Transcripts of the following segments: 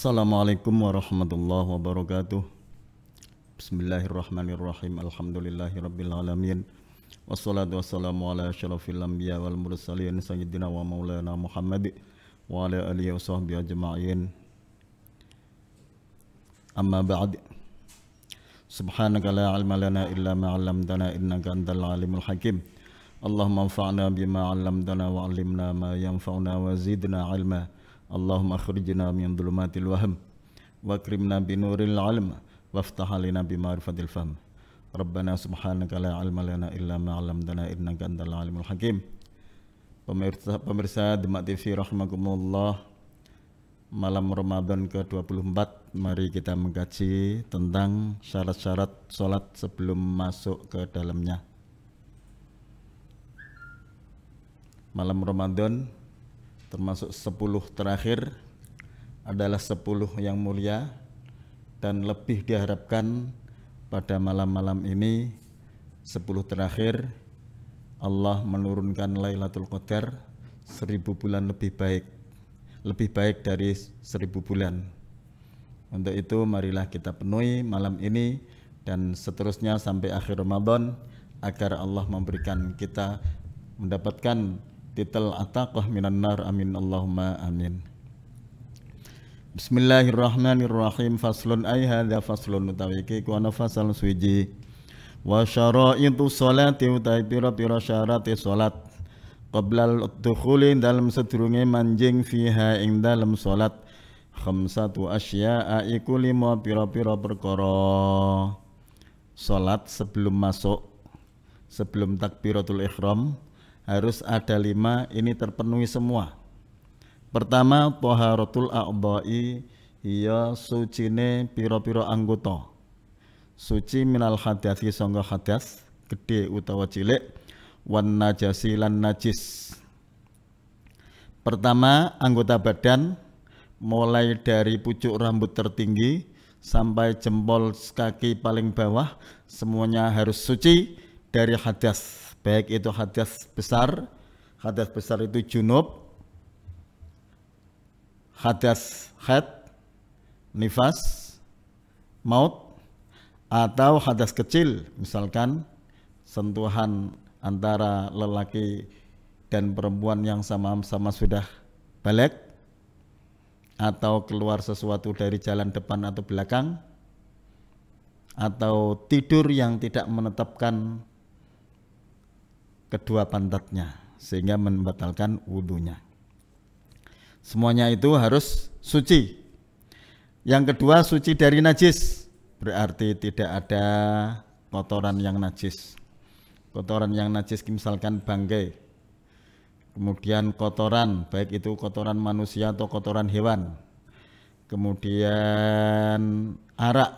Assalamualaikum warahmatullahi wabarakatuh. Bismillahirrahmanirrahim. Alhamdulillahirabbil alamin. Wassalatu wassalamu ala asyrafil anbiya wal mursalin sayyidina wa maulana Muhammad wa ala alihi washabbihi ajma'in. Amma ba'd. Subhanaka la ilma lana illa ma 'allamtana innaka antal alimul hakim. Allahumma anfa'na bima 'allamtana wa 'allimna ma yanfa'una wa zidna 'ilma. Allahumma akhrijna min dhulumatil wahm wa akrimna binuril 'ilm waftah 'alaina bima'rifatil fahm. Rabbana subhanaka la 'ilma lana illa ma 'allamtana innaka antal alimul hakim. Pemirsa Demak TV rahimakumullah, malam Ramadan ke-24 mari kita mengkaji tentang syarat-syarat sholat sebelum masuk ke dalamnya. Malam Ramadan termasuk 10 terakhir adalah 10 yang mulia, dan lebih diharapkan pada malam-malam ini 10 terakhir Allah menurunkan Lailatul Qadar 1000 bulan lebih baik dari 1000 bulan. Untuk itu marilah kita penuhi malam ini dan seterusnya sampai akhir Ramadan agar Allah memberikan kita mendapatkan titel ataqah minan nar, amin Allahumma amin. Bismillahirrahmanirrahim. Faslun ay hadza faslun utawi iki ku ana fasal suci. Wa syaraitu sholati utawi pira-pira syarate salat qabla dukhuli dalam sedurunge manjing fiha ing dalam salat. Khamsatu asya'a iku 5 pira-pira perkara. Salat sebelum masuk, sebelum takbiratul ihram harus ada 5, ini terpenuhi semua. Pertama, thaharatul a'dha'i, iya sucine pira-pira anggota. Suci minal hadathi sangga hadas gede utawa cilik, wan najasi lan najis. Pertama, anggota badan mulai dari pucuk rambut tertinggi sampai jempol kaki paling bawah semuanya harus suci dari hadas. Baik itu hadas besar itu junub, hadas haid, nifas, maut, atau hadas kecil, misalkan sentuhan antara lelaki dan perempuan yang sama-sama sudah balik, atau keluar sesuatu dari jalan depan atau belakang, atau tidur yang tidak menetapkan kedua pantatnya sehingga membatalkan wudunya. Semuanya itu harus suci. Yang kedua, suci dari najis, berarti tidak ada kotoran yang najis. Kotoran yang najis misalkan bangkai, kemudian kotoran, baik itu kotoran manusia atau kotoran hewan, kemudian arak,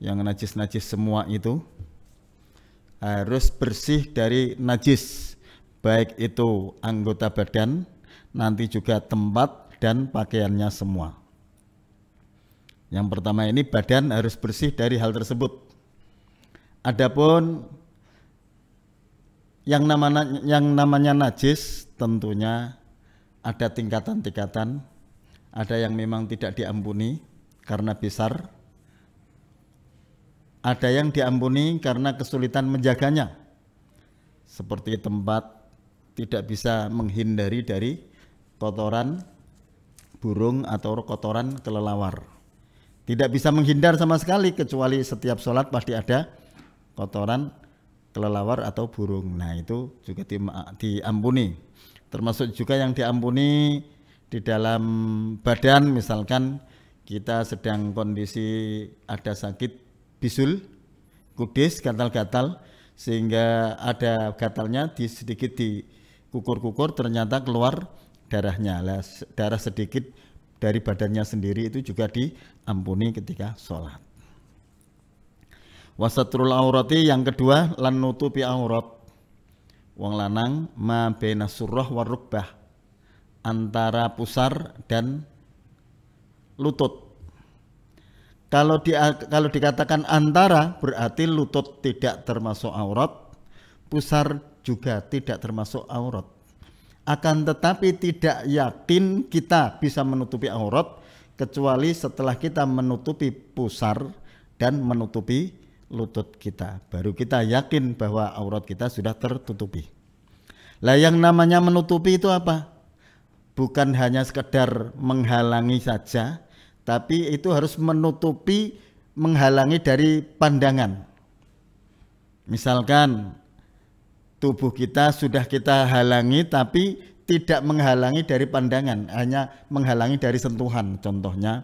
yang najis-najis semua itu harus bersih dari najis, baik itu anggota badan, nanti juga tempat dan pakaiannya semua. Yang pertama ini badan harus bersih dari hal tersebut. Adapun yang namanya najis tentunya ada tingkatan-tingkatan. Ada yang memang tidak diampuni karena besar, ada yang diampuni karena kesulitan menjaganya, seperti tempat tidak bisa menghindari dari kotoran burung atau kotoran kelelawar. Tidak bisa menghindar sama sekali, kecuali setiap sholat pasti ada kotoran kelelawar atau burung. Nah itu juga diampuni. Termasuk juga yang diampuni di dalam badan, misalkan kita sedang kondisi ada sakit bisul, kudis, gatal-gatal, sehingga ada gatalnya sedikit dikukur-kukur, ternyata keluar darahnya. Darah sedikit dari badannya sendiri itu juga diampuni ketika sholat. Wasatrul aurati, yang kedua, lan nutupi aurat wong lanang ma baina surrah war rukbah, antara pusar dan lutut. Kalau dikatakan antara, berarti lutut tidak termasuk aurat, pusar juga tidak termasuk aurat. Akan tetapi tidak yakin kita bisa menutupi aurat kecuali setelah kita menutupi pusar dan menutupi lutut kita, baru kita yakin bahwa aurat kita sudah tertutupi. Lah yang namanya menutupi itu apa? Bukan hanya sekedar menghalangi saja, tapi itu harus menutupi, menghalangi dari pandangan. Misalkan tubuh kita sudah kita halangi tapi tidak menghalangi dari pandangan, hanya menghalangi dari sentuhan. Contohnya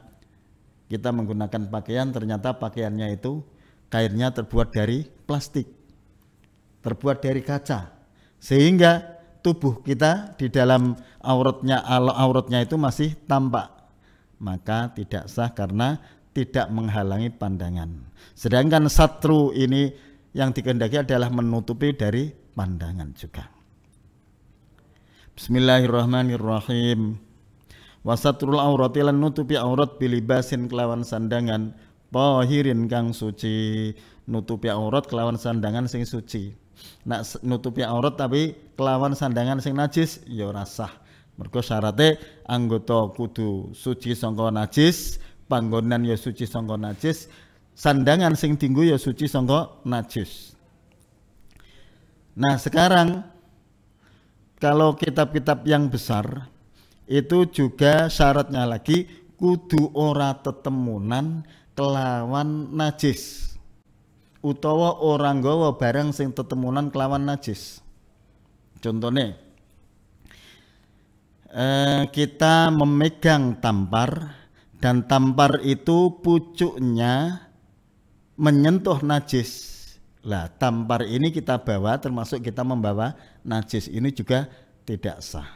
kita menggunakan pakaian, ternyata pakaiannya itu kainnya terbuat dari plastik, terbuat dari kaca, sehingga tubuh kita di dalam auratnya itu masih tampak, maka tidak sah karena tidak menghalangi pandangan. Sedangkan satru ini yang dikehendaki adalah menutupi dari pandangan juga. Bismillahirrahmanirrahim. Wasatrul aurati lan nutupi aurat bilibasin kelawan sandangan tahirin kang suci. Nutupi aurat kelawan sandangan sing suci. Nak nutupi aurat tapi kelawan sandangan sing najis ya ora sah. Mergo syaratnya anggota kudu suci sangka najis, panggonan ya suci sangka najis, sandangan sing dienggo ya suci sangka najis. Nah, sekarang kalau kitab-kitab yang besar itu juga syaratnya lagi kudu ora tetemunan kelawan najis, utawa orang nggawa barang sing tetemunan kelawan najis. Contohnya kita memegang tampar dan tampar itu pucuknya menyentuh najis. Lah, tampar ini kita bawa termasuk kita membawa najis, ini juga tidak sah.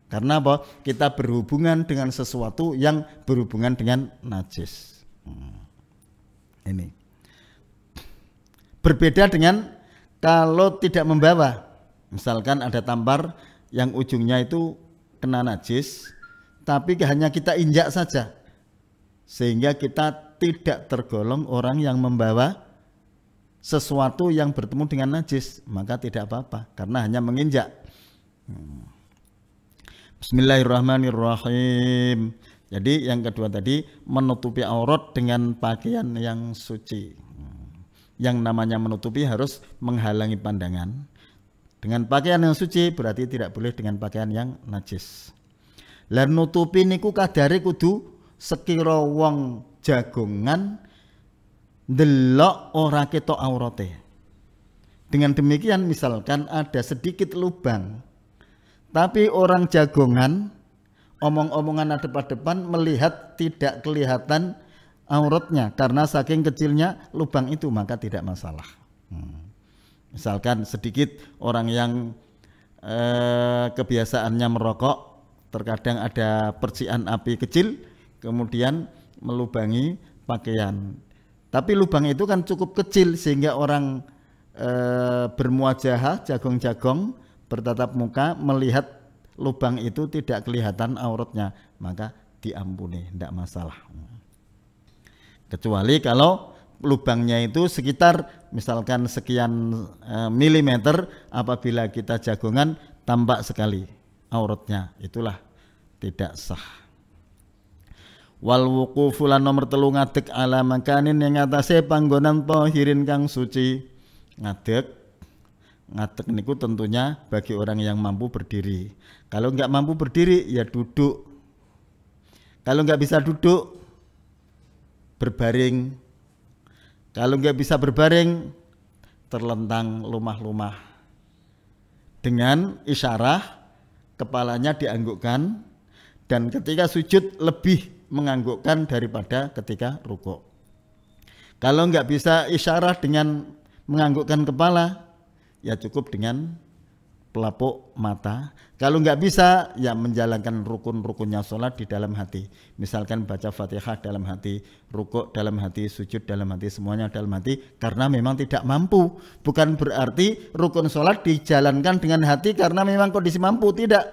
Karena apa? Kita berhubungan dengan sesuatu yang berhubungan dengan najis. Ini berbeda dengan kalau tidak membawa. Misalkan ada tampar yang ujungnya itu kena najis, tapi hanya kita injak saja, sehingga kita tidak tergolong orang yang membawa sesuatu yang bertemu dengan najis, maka tidak apa-apa karena hanya menginjak. Bismillahirrahmanirrahim. Jadi yang kedua tadi menutupi aurat dengan pakaian yang suci. Yang namanya menutupi harus menghalangi pandangan. Dengan pakaian yang suci berarti tidak boleh dengan pakaian yang najis. Lan nutupi niku kadare kudu sekira wong jagongan delok ora ketok aurate. Dengan demikian misalkan ada sedikit lubang, tapi orang jagongan omong-omongan adep-adepan melihat tidak kelihatan auratnya karena saking kecilnya lubang itu, maka tidak masalah. Misalkan sedikit orang yang kebiasaannya merokok, terkadang ada percikan api kecil kemudian melubangi pakaian. Tapi lubang itu kan cukup kecil sehingga orang bermuajahah, jagong-jagong, bertatap muka melihat lubang itu tidak kelihatan auratnya, maka diampuni, tidak masalah. Kecuali kalau lubangnya itu sekitar misalkan sekian milimeter, apabila kita jagongan tampak sekali auratnya, itulah tidak sah. Wal wuqufu lan nomor 3 ngadeg ala makanin yang atase panggonan tahirin kang suci. Ngadeg niku tentunya bagi orang yang mampu berdiri. Kalau enggak mampu berdiri ya duduk. Kalau enggak bisa duduk berbaring. Kalau enggak bisa berbaring terlentang lumah-lumah. Dengan isyarah kepalanya dianggukkan, dan ketika sujud lebih menganggukkan daripada ketika rukuk. Kalau enggak bisa isyarah dengan menganggukkan kepala, ya cukup dengan pelapuk mata. Kalau enggak bisa, ya menjalankan rukun-rukunnya sholat di dalam hati. Misalkan baca Fatihah dalam hati, rukuk dalam hati, sujud dalam hati, semuanya dalam hati, karena memang tidak mampu. Bukan berarti rukun sholat dijalankan dengan hati karena memang kondisi mampu, tidak.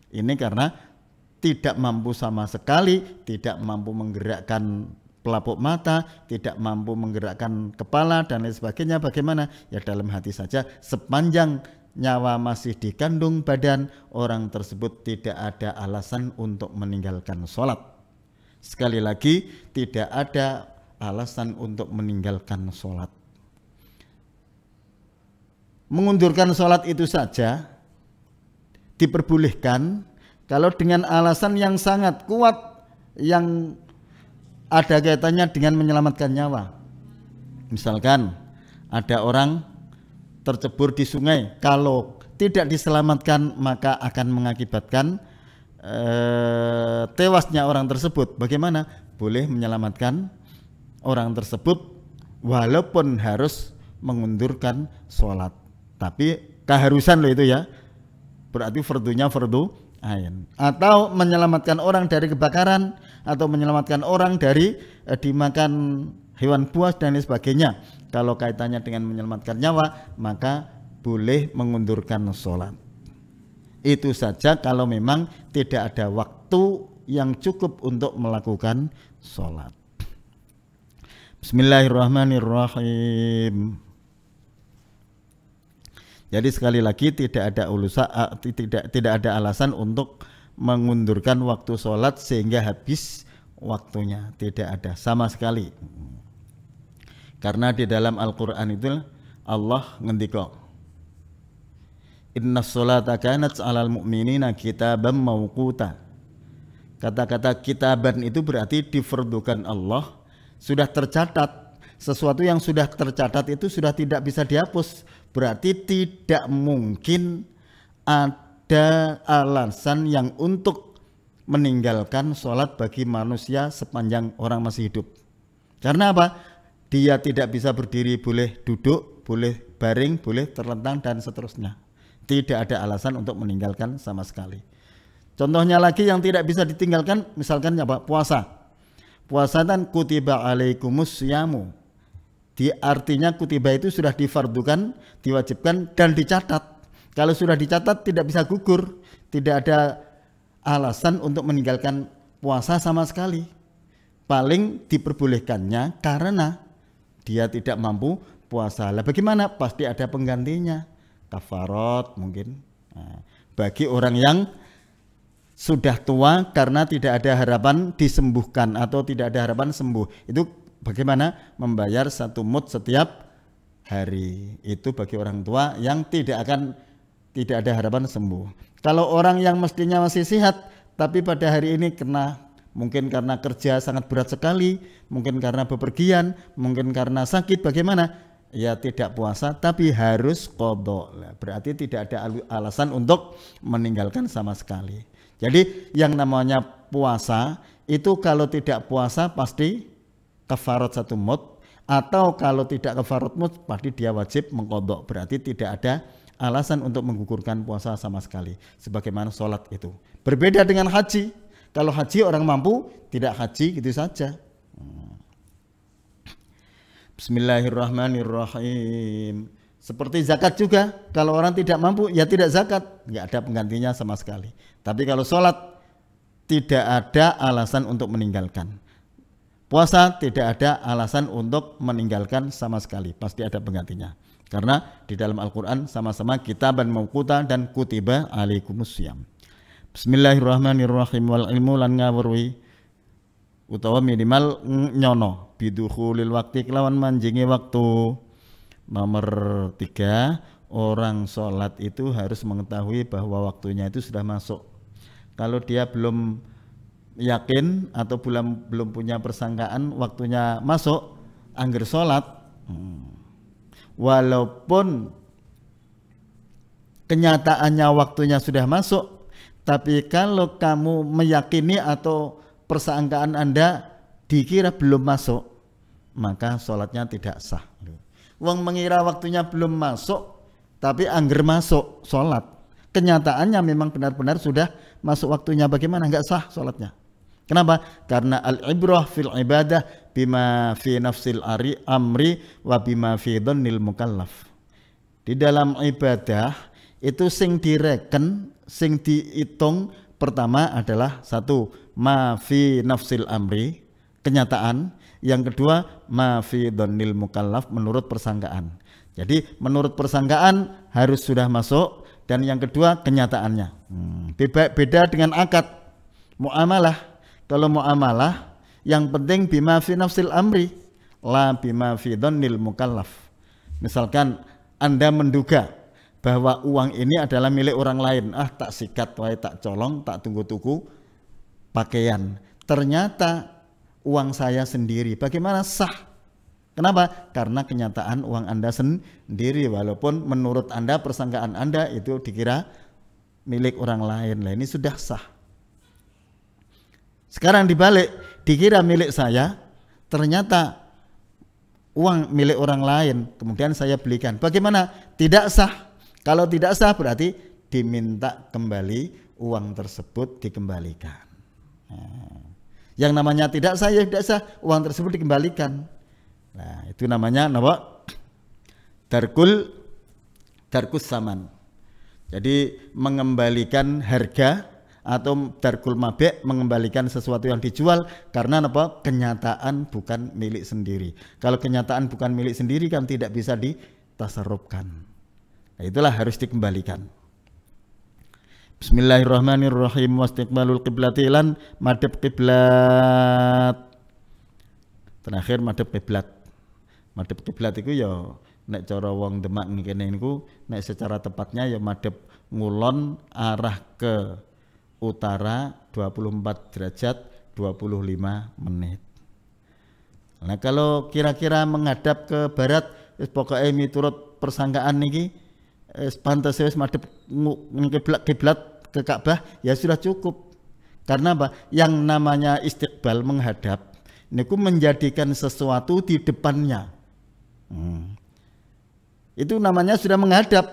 Ini karena tidak mampu sama sekali, tidak mampu menggerakkan pelapuk mata, tidak mampu menggerakkan kepala dan lain sebagainya. Bagaimana? Ya dalam hati saja. Sepanjang nyawa masih dikandung badan, orang tersebut tidak ada alasan untuk meninggalkan sholat. Sekali lagi, tidak ada alasan untuk meninggalkan sholat. Mengundurkan sholat itu saja diperbolehkan kalau dengan alasan yang sangat kuat yang ada kaitannya dengan menyelamatkan nyawa. Misalkan ada orang tercebur di sungai, kalau tidak diselamatkan maka akan mengakibatkan tewasnya orang tersebut. Bagaimana? Boleh menyelamatkan orang tersebut walaupun harus mengundurkan sholat. Tapi keharusan loh itu ya, berarti fardunya fardu ain. Atau menyelamatkan orang dari kebakaran, atau menyelamatkan orang dari dimakan hewan buas dan lain sebagainya. Kalau kaitannya dengan menyelamatkan nyawa, maka boleh mengundurkan sholat. Itu saja kalau memang tidak ada waktu yang cukup untuk melakukan sholat. Bismillahirrahmanirrahim. Jadi sekali lagi tidak ada alasan untuk mengundurkan waktu sholat sehingga habis waktunya, tidak ada sama sekali. Karena di dalam Al-Quran itu Allah ngendika, Inna sholata kanat 'alal mu'minina kitaban mawquta. Kata-kata kitaban itu berarti difardukan Allah, sudah tercatat. Sesuatu yang sudah tercatat itu sudah tidak bisa dihapus. Berarti tidak mungkin ada alasan yang untuk meninggalkan sholat bagi manusia sepanjang orang masih hidup. Karena apa? Dia tidak bisa berdiri, boleh duduk, boleh baring, boleh terlentang dan seterusnya. Tidak ada alasan untuk meninggalkan sama sekali. Contohnya lagi yang tidak bisa ditinggalkan, misalkan apa? Puasa. Puasa dan kutiba alaikumus syamu. Artinya kutiba itu sudah difardukan, diwajibkan dan dicatat. Kalau sudah dicatat tidak bisa gugur, tidak ada alasan untuk meninggalkan puasa sama sekali. Paling diperbolehkannya karena dia tidak mampu puasa. Lah bagaimana? Pasti ada penggantinya. Kafarat mungkin. Nah, bagi orang yang sudah tua karena tidak ada harapan disembuhkan atau tidak ada harapan sembuh, itu bagaimana? Membayar 1 mud setiap hari. Itu bagi orang tua yang tidak ada harapan sembuh. Kalau orang yang mestinya masih sehat tapi pada hari ini mungkin karena kerja sangat berat sekali, mungkin karena bepergian, mungkin karena sakit, bagaimana? Ya tidak puasa tapi harus qadha. Berarti tidak ada alasan untuk meninggalkan sama sekali. Jadi yang namanya puasa itu kalau tidak puasa pasti kafarat 1 mud, atau kalau tidak kafarat mud pasti dia wajib mengqadha. Berarti tidak ada alasan untuk menggugurkan puasa sama sekali. Sebagaimana sholat itu. Berbeda dengan haji. Kalau haji orang mampu tidak haji gitu saja. Bismillahirrahmanirrahim. Seperti zakat juga, kalau orang tidak mampu ya tidak zakat, nggak ada penggantinya sama sekali. Tapi kalau sholat tidak ada alasan untuk meninggalkan. Puasa tidak ada alasan untuk meninggalkan sama sekali, pasti ada penggantinya. Karena di dalam Al-Quran sama-sama kitaban mawquta dan kutiba alaikumus syiyam. Bismillahirrahmanirrahim. Wal ilmu lan ngawruhi utawa minimal nyono bidukhulil waktu kelawan manjingi waktu. Nomor 3, orang sholat itu harus mengetahui bahwa waktunya itu sudah masuk. Kalau dia belum yakin atau belum punya persangkaan waktunya masuk, angger sholat, walaupun kenyataannya waktunya sudah masuk, tapi kalau kamu meyakini atau persangkaan Anda dikira belum masuk, maka sholatnya tidak sah. Wong mengira waktunya belum masuk, tapi angger masuk sholat. Kenyataannya memang benar-benar sudah masuk waktunya, bagaimana? Enggak sah sholatnya. Kenapa? Karena al-ibrah fil ibadah bima fi nafsil amri wa bima fi dhannil mukallaf. Di dalam ibadah itu sing direken, sing dihitung pertama adalah 1, ma fi nafsil amri, kenyataan. Yang kedua, ma fi dhannil mukallaf, menurut persangkaan. Jadi menurut persangkaan harus sudah masuk, dan yang kedua kenyataannya. Beda dengan akad muamalah. Kalau muamalah Yang penting bima fi nafsil amri, la bima fi dhannil mukallaf. Misalkan Anda menduga bahwa uang ini adalah milik orang lain, tak sikat wae, tak colong, tak tunggu tuku pakaian. Ternyata uang saya sendiri. Bagaimana sah? Kenapa? Karena kenyataan uang Anda sendiri, walaupun menurut Anda, persangkaan Anda itu dikira milik orang lain. Lah ini sudah sah. Sekarang dibalik, dikira milik saya, ternyata uang milik orang lain, kemudian saya belikan. Bagaimana? Tidak sah. Kalau tidak sah berarti diminta kembali uang tersebut dikembalikan. Yang namanya tidak sah, ya tidak sah, uang tersebut dikembalikan. Nah, itu namanya apa? Darkus saman. Jadi mengembalikan harga, atau darkul mabe', mengembalikan sesuatu yang dijual karena apa? Kenyataan bukan milik sendiri. Kalau kenyataan bukan milik sendiri kan tidak bisa ditasarrufkan. Nah, itulah harus dikembalikan. Bismillahirrahmanirrahim. Wastiqbalul qiblati lan madhep kiblat. Terakhir madhep kiblat. Madhep kiblat itu ya nek cara wong Demak ngene niku, nek secara tepatnya ya madhep ngulon arah ke utara 24 derajat 25 menit. Nah, kalau kira-kira menghadap ke barat, pokoknya miturut persangkaan niki pantes wis madhep kiblat ke Ka'bah ya sudah cukup. Karena apa? Yang namanya istiqbal, menghadap niku menjadikan sesuatu di depannya. Itu namanya sudah menghadap.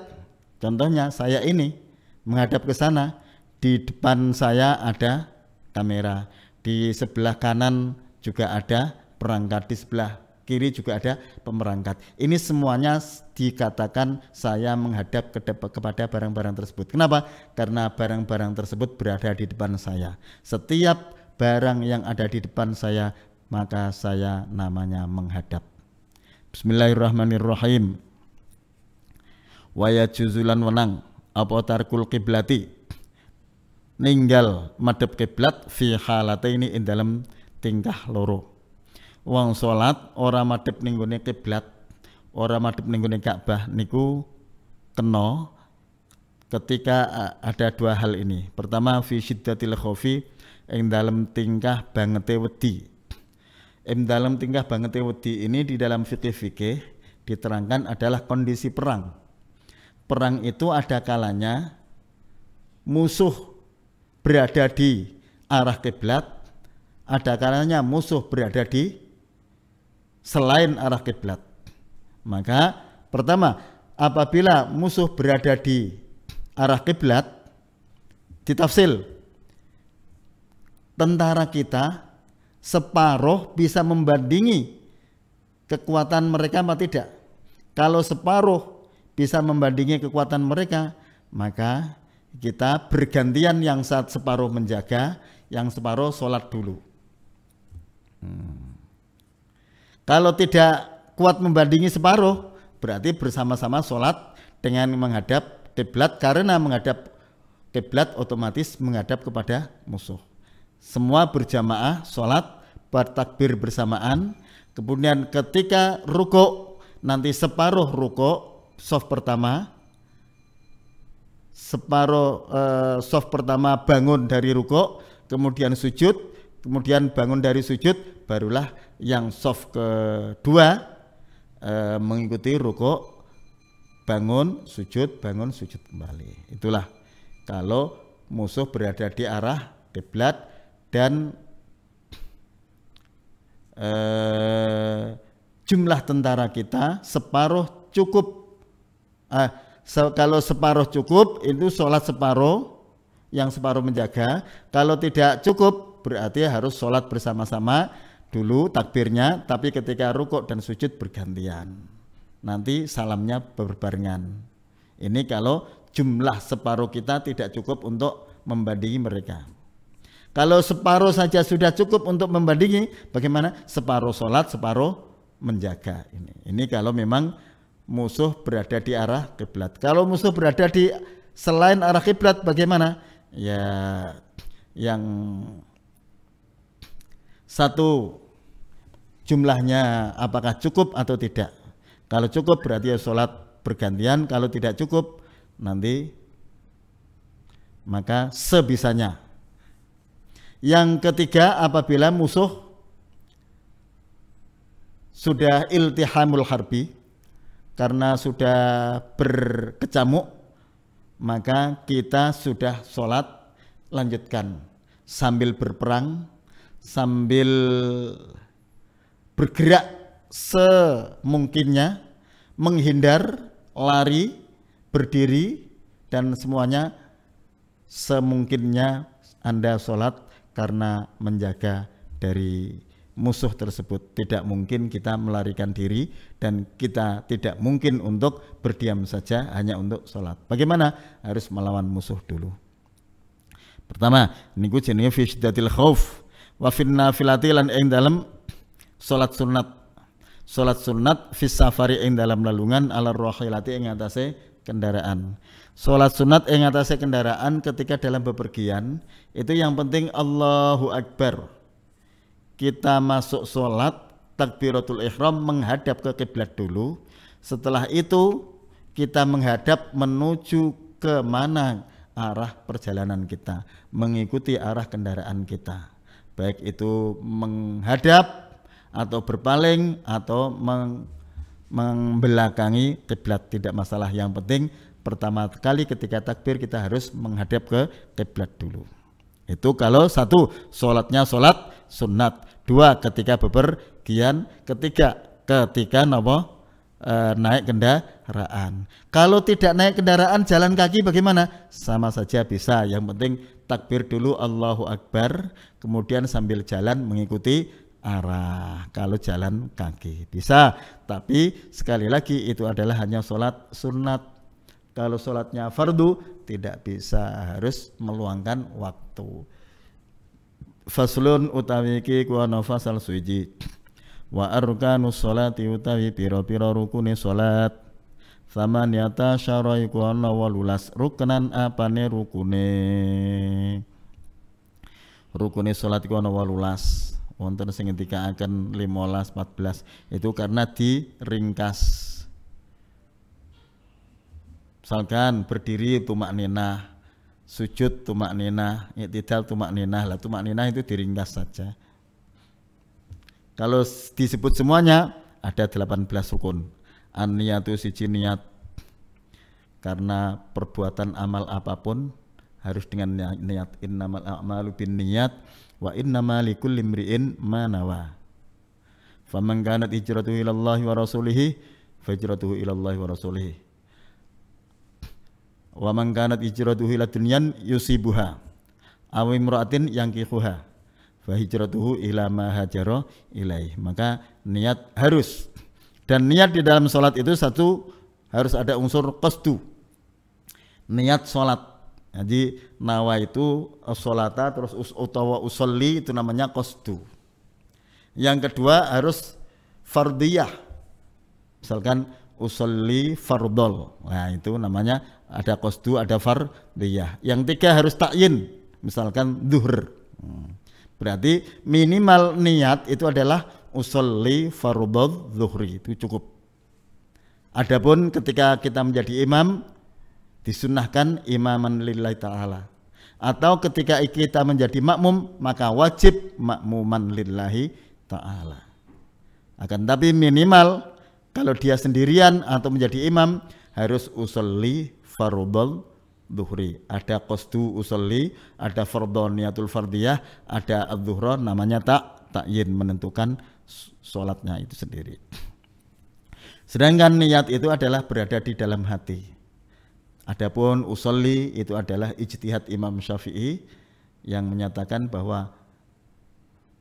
Contohnya saya ini menghadap ke sana. Di depan saya ada kamera, di sebelah kanan juga ada perangkat, di sebelah kiri juga ada pemerangkat. Ini semuanya dikatakan saya menghadap kepada barang-barang tersebut. Kenapa? Karena barang-barang tersebut berada di depan saya. Setiap barang yang ada di depan saya, maka saya namanya menghadap. Bismillahirrahmanirrahim. Wa yajuzulan wenang apa tarkul kiblati, ninggal madhep kiblat fi halataini ing dalam tingkah loro. Wong salat ora madhep ning gone kiblat, ora madhep ning gone Ka'bah niku kena ketika ada dua hal ini. Pertama fi syiddatil khaufi, ing dalam tingkah bangete wedi. Ing dalam tingkah bangete wedi ini di dalam fikih diterangkan adalah kondisi perang. Perang itu ada kalanya musuh berada di arah kiblat, ada kalanya musuh berada di selain arah kiblat. Maka pertama, apabila musuh berada di arah kiblat, ditafsil tentara kita separuh bisa membandingi kekuatan mereka atau tidak. Kalau separuh bisa membandingi kekuatan mereka, maka kita bergantian, yang separuh menjaga, yang separuh sholat dulu. Kalau tidak kuat membandingi separuh, berarti bersama-sama sholat dengan menghadap kiblat, karena menghadap kiblat otomatis menghadap kepada musuh. Semua berjamaah sholat, bertakbir bersamaan, kemudian ketika rukuk, nanti separuh rukuk, shaf pertama, shaf pertama bangun dari rukuk, kemudian sujud, kemudian bangun dari sujud, barulah yang shaf kedua mengikuti rukuk, bangun sujud kembali. Itulah kalau musuh berada di arah kiblat dan jumlah tentara kita separuh cukup. Kalau separuh cukup, itu sholat separuh, yang separuh menjaga. Kalau tidak cukup, berarti harus sholat bersama-sama dulu takbirnya, tapi ketika rukuk dan sujud bergantian. Nanti salamnya berbarengan. Ini kalau jumlah separuh kita tidak cukup untuk membandingi mereka. Kalau separuh saja sudah cukup untuk membandingi, bagaimana? Separuh sholat, separuh menjaga. Ini kalau memang musuh berada di arah kiblat. Kalau musuh berada di selain arah kiblat, bagaimana? Ya, yang Satu, jumlahnya apakah cukup atau tidak. Kalau cukup berarti ya sholat bergantian, kalau tidak cukup nanti maka sebisanya. Yang ketiga, apabila musuh sudah iltihamul harbi, karena sudah berkecamuk, maka kita sudah sholat lanjutkan sambil berperang, sambil bergerak semungkinnya, menghindar, lari, berdiri, dan semuanya semungkinnya Anda sholat karena menjaga dari musuh tersebut. Tidak mungkin kita melarikan diri dan kita tidak mungkin untuk berdiam saja hanya untuk sholat. Bagaimana? Harus melawan musuh dulu. Pertama, niku jenenge fi syiddatil khauf wa fin nafilati lan ing dalem salat sunat. Salat sunat fi safari ing dalam lalungan ala rahilati ing atase kendaraan. Salat sunat ing atase kendaraan ketika dalam bepergian itu yang penting Allahu Akbar. Kita masuk salat takbiratul ihram menghadap ke kiblat dulu. Setelah itu kita menghadap menuju ke mana arah perjalanan kita, mengikuti arah kendaraan kita, baik itu menghadap atau berpaling atau membelakangi kiblat, tidak masalah. Yang penting pertama kali ketika takbir kita harus menghadap ke kiblat dulu. Itu kalau satu, sholatnya sholat sunat. Dua, ketika bepergian. Ketiga, ketika naik kendaraan. Kalau tidak naik kendaraan, jalan kaki bagaimana? Sama saja bisa. Yang penting takbir dulu Allahu Akbar, kemudian sambil jalan mengikuti arah. Kalau jalan kaki bisa, tapi sekali lagi itu adalah hanya sholat sunat. Kalau sholatnya fardu tidak bisa, harus meluangkan waktu. Faslun utawi iki kuwana fasal suci. Wa arkanus sholati utawi pira-pira rukune salat. Tsamaniyata syara iku ana 18 rukunan apane rukune. Rukune salat iku ana 18. Wonten sing ngendikaken 15, 14. Itu karena diringkas. Misalkan berdiri tumak ninah, sujud tumak ninah, i'tidal tumak ninah. Lah tumak ninah itu diringkas saja. Kalau disebut semuanya ada 18 rukun. An-niyatu siji niat. Karena perbuatan amal apapun harus dengan niat. Innamal a'malu binniyat wa innamal likulli imri'in ma nawa. Faman kanat hijratuhu ilallahi wa rasulihi fahijratuhu ilallahi wa rasulihi. Wa man kanat hijratuhu ila dunyan yusibuha aw imra'atin yankihuha fa hijratuhu ila ma hajara ilaih. Maka niat harus, dan niat di dalam salat itu satu harus ada unsur qasdu, niat salat. Jadi nawa itu sholata terus utawa usolli itu namanya qasdu. Yang kedua harus fardiyah, misalkan usolli fardol, nah itu namanya ada qasdu, ada fardiyah. Yang tiga harus ta'yin, misalkan zuhur. Berarti minimal niat itu adalah usolli fardol zuhri, itu cukup. Adapun ketika kita menjadi imam disunnahkan imaman lillahi ta'ala, atau ketika kita menjadi makmum maka wajib makmuman lillahi ta'ala. Akan tapi minimal kalau dia sendirian atau menjadi imam harus usolli fardol zuhri. Ada qasdu usolli, ada fardhon niatul fardiyah, ada adzuhra namanya ta'yin, menentukan sholatnya itu sendiri. Sedangkan niat itu adalah berada di dalam hati. Adapun usolli itu adalah ijtihad Imam Syafi'i yang menyatakan bahwa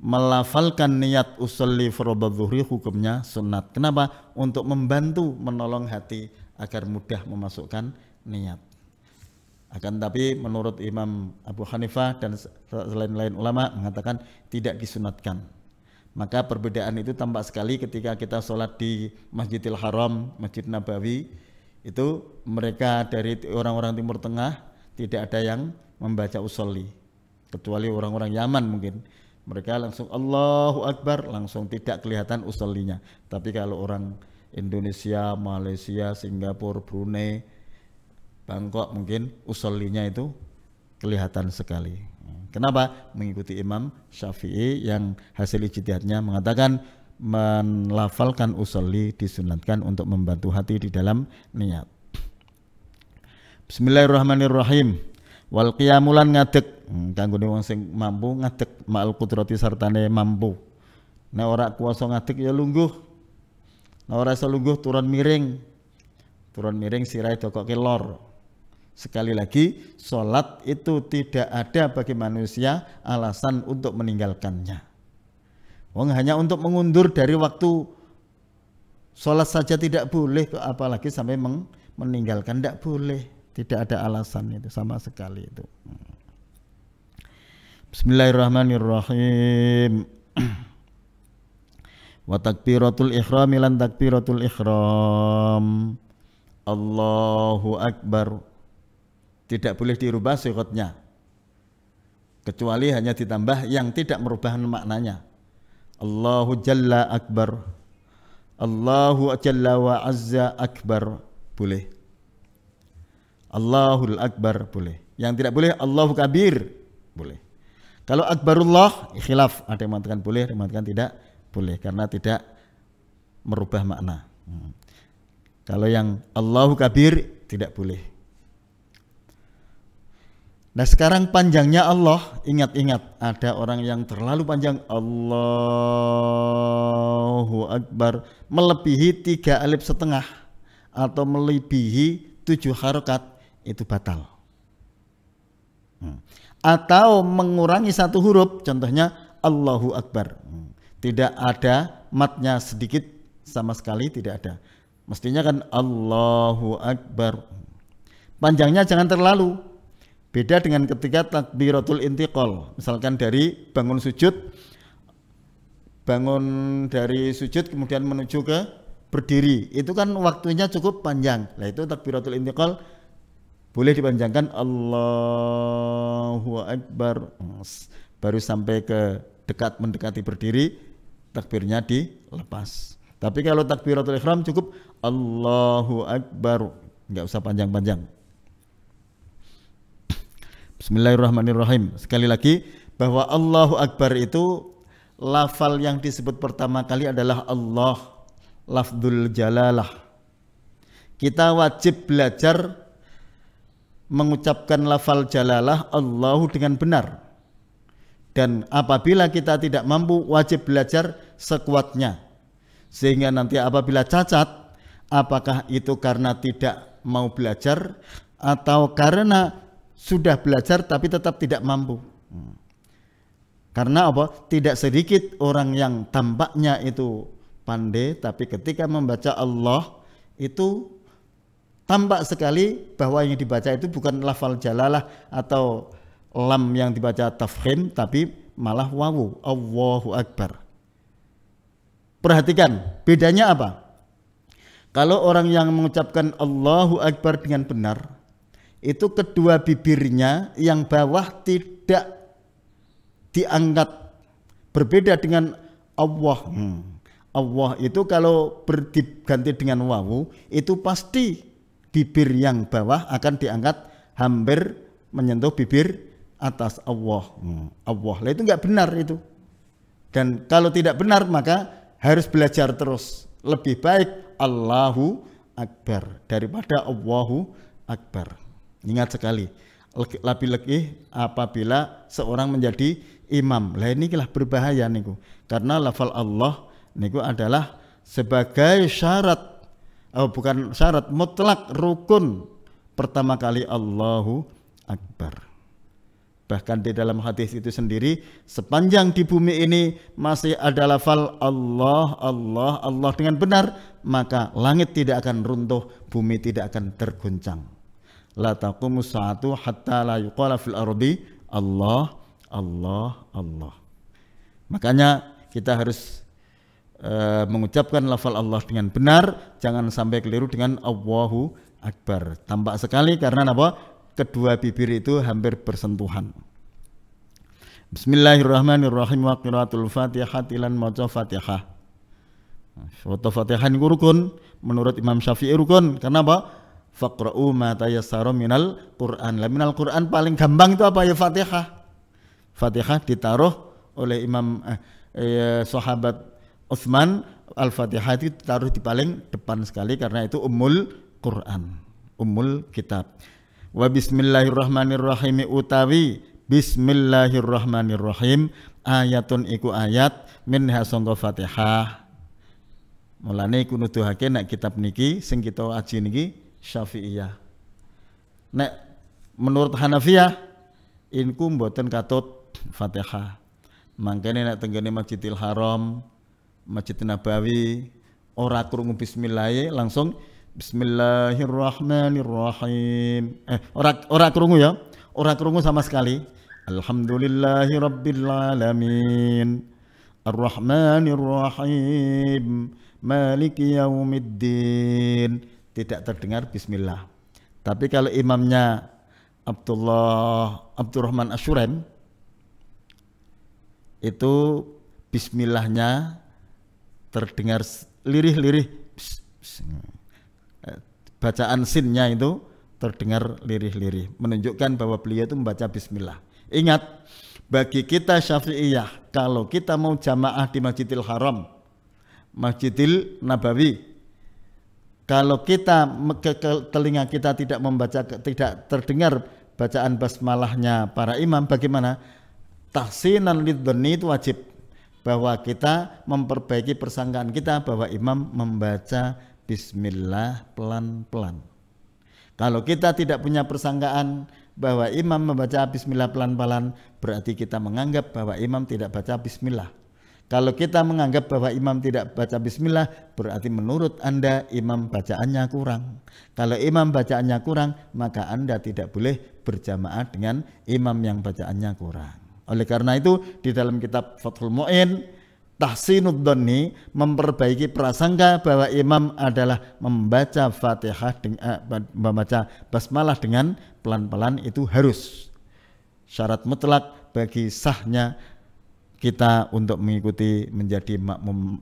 melafalkan niat usolli fardhu zuhri hukumnya sunat. Kenapa? Untuk membantu menolong hati agar mudah memasukkan niat. Akan tapi menurut Imam Abu Hanifah dan lain-lain ulama mengatakan tidak disunatkan. Maka perbedaan itu tampak sekali ketika kita sholat di Masjidil Haram, Masjid Nabawi. Itu mereka dari orang-orang Timur Tengah tidak ada yang membaca usolli kecuali orang-orang Yaman mungkin. Mereka langsung Allahu Akbar, langsung tidak kelihatan usollinya. Tapi kalau orang Indonesia, Malaysia, Singapura, Brunei, Bangkok mungkin usollinya itu kelihatan sekali. Kenapa? Mengikuti Imam Syafi'i yang hasil ijtihadnya mengatakan melafalkan usolli disunatkan untuk membantu hati di dalam niat. Bismillahirrahmanirrahim. Wal qiyamulan ngadeg kanggone wong sing mampu ngadeg ma'al qudrati sartane mampu. Nek ora kuwasa ngadeg ya lungguh. Nek ora iso lungguh turun miring. Turun miring sirahe dokoke lor. Sekali lagi, sholat itu tidak ada bagi manusia alasan untuk meninggalkannya. Wong hanya untuk mengundur dari waktu sholat saja tidak boleh, apalagi sampai meninggalkan, tidak boleh. Tidak ada alasan itu sama sekali itu. Bismillahirrahmanirrahim. Wa takbiratul ihram lan takbiratul ihram. Allahu Akbar. Tidak boleh dirubah sighotnya, kecuali hanya ditambah yang tidak merubah maknanya. Allahu Jalla Akbar, Allahu Jalla wa Azza Akbar boleh. Allahul Akbar boleh. Yang tidak boleh Allahu Kabir boleh. Kalau Akbarullah khilaf, ada yang mengatakan boleh, ada yang mengatakan tidak boleh karena tidak merubah makna. Kalau yang Allahu Kabir tidak boleh. Nah sekarang panjangnya Allah, ingat-ingat ada orang yang terlalu panjang Allahu Akbar melebihi 3 alif setengah atau melebihi 7 harokat, itu batal. Atau mengurangi 1 huruf, contohnya Allahu Akbar, tidak ada matnya sedikit sama sekali, tidak ada. Mestinya kan Allahu Akbar, panjangnya jangan terlalu. Beda dengan ketika takbiratul intiqal, misalkan dari bangun dari sujud kemudian menuju ke berdiri, itu kan waktunya cukup panjang. Nah itu takbiratul intiqal boleh dipanjangkan Allahu Akbar, baru sampai ke mendekati berdiri, takbirnya dilepas. Tapi kalau takbiratul ihram cukup Allahu Akbar, nggak usah panjang-panjang. Bismillahirrahmanirrahim. Sekali lagi bahwa Allahu Akbar itu lafal yang disebut pertama kali adalah Allah, lafdzul jalalah. Kita wajib belajar mengucapkan lafal jalalah Allahu dengan benar. Dan apabila kita tidak mampu, wajib belajar sekuatnya. Sehingga nanti apabila cacat, apakah itu karena tidak mau belajar atau karena sudah belajar tapi tetap tidak mampu. Karena apa? Tidak sedikit orang yang tampaknya itu pandai, tapi ketika membaca Allah itu tampak sekali bahwa yang dibaca itu bukan lafal jalalah atau lam yang dibaca tafkhim, tapi malah wawu, Allahu Akbar. Perhatikan bedanya apa? Kalau orang yang mengucapkan Allahu Akbar dengan benar, itu kedua bibirnya yang bawah tidak diangkat, berbeda dengan Allah. Allah itu kalau berganti dengan wawu, itu pasti bibir yang bawah akan diangkat hampir menyentuh bibir atas Allah. Allah, lah itu enggak benar itu. Dan kalau tidak benar maka harus belajar terus. Lebih baik Allahu Akbar daripada Allahu Akbar. Ingat sekali, lebih-lebih apabila seorang menjadi imam. Lah ini inilah berbahaya niku. Karena lafal Allah niku adalah sebagai syarat, bukan syarat, mutlak rukun pertama kali Allahu Akbar. Bahkan di dalam hadis itu sendiri, sepanjang di bumi ini masih ada lafal Allah, Allah, Allah dengan benar, maka langit tidak akan runtuh, bumi tidak akan terguncang. La taqumu sa'atu hatta la yuqala fil ardi Allah, Allah, Allah. Makanya kita harus mengucapkan lafal Allah dengan benar, jangan sampai keliru dengan Allahu Akbar. Tampak sekali karena apa? Kedua bibir itu hampir bersentuhan. Bismillahirrahmanirrahim wa qiraatul Fatihah lan maca Fatihah. Foto Fatihah niku rukun menurut Imam Syafi'i rukun. Karena apa? Faqra'u ma tayassara minal Qur'an. Lah minal Qur'an paling gampang itu apa ya Fatihah. Fatihah ditaruh oleh Imam sahabat Utsman, Al-Fatihah itu ditaruh di paling depan sekali karena itu ummul Qur'an, ummul kitab. Wa bismillahirrahmanirrahim utawi bismillahirrahmanirrahim ayatun iku ayat minha sangka Fatihah. Mulane iku nuduhake nek kitab niki sing kita aji niki Syafi'iyah. Nek menurut Hanafiyah iku mboten katut Fatihah. Mangkene nek tenggene Masjidil Haram, Masjid Nabawi ora krungu bismillah langsung Bismillahirrahmanirrahim. Ora krungu ya. Ora krungu sama sekali. Alhamdulillahirabbil alamin. Ar-Rahmanir-Rahim. Maliki yaumiddin. Tidak terdengar bismillah. Tapi kalau imamnya Abdurrahman Asyurem itu bismillahnya terdengar lirih-lirih. Bacaan sinnya itu terdengar lirih-lirih, menunjukkan bahwa beliau itu membaca bismillah. Ingat, bagi kita Syafi'iyah, kalau kita mau jamaah di Masjidil Haram, Masjidil Nabawi, kalau kita telinga kita tidak membaca, tidak terdengar bacaan basmalahnya para imam, bagaimana? Tahsinan lidzanni itu wajib, bahwa kita memperbaiki persangkaan kita bahwa imam membaca bismillah pelan-pelan. Kalau kita tidak punya persangkaan bahwa imam membaca bismillah pelan-pelan, berarti kita menganggap bahwa imam tidak baca bismillah. Kalau kita menganggap bahwa imam tidak baca bismillah, berarti menurut Anda imam bacaannya kurang. Kalau imam bacaannya kurang, maka Anda tidak boleh berjamaah dengan imam yang bacaannya kurang. Oleh karena itu, di dalam kitab Fathul Mu'in, Tahsinud Dhanni memperbaiki prasangka bahwa imam adalah membaca Fatihah, membaca basmalah dengan pelan-pelan itu harus. Syarat mutlak bagi sahnya kita untuk mengikuti menjadi makmum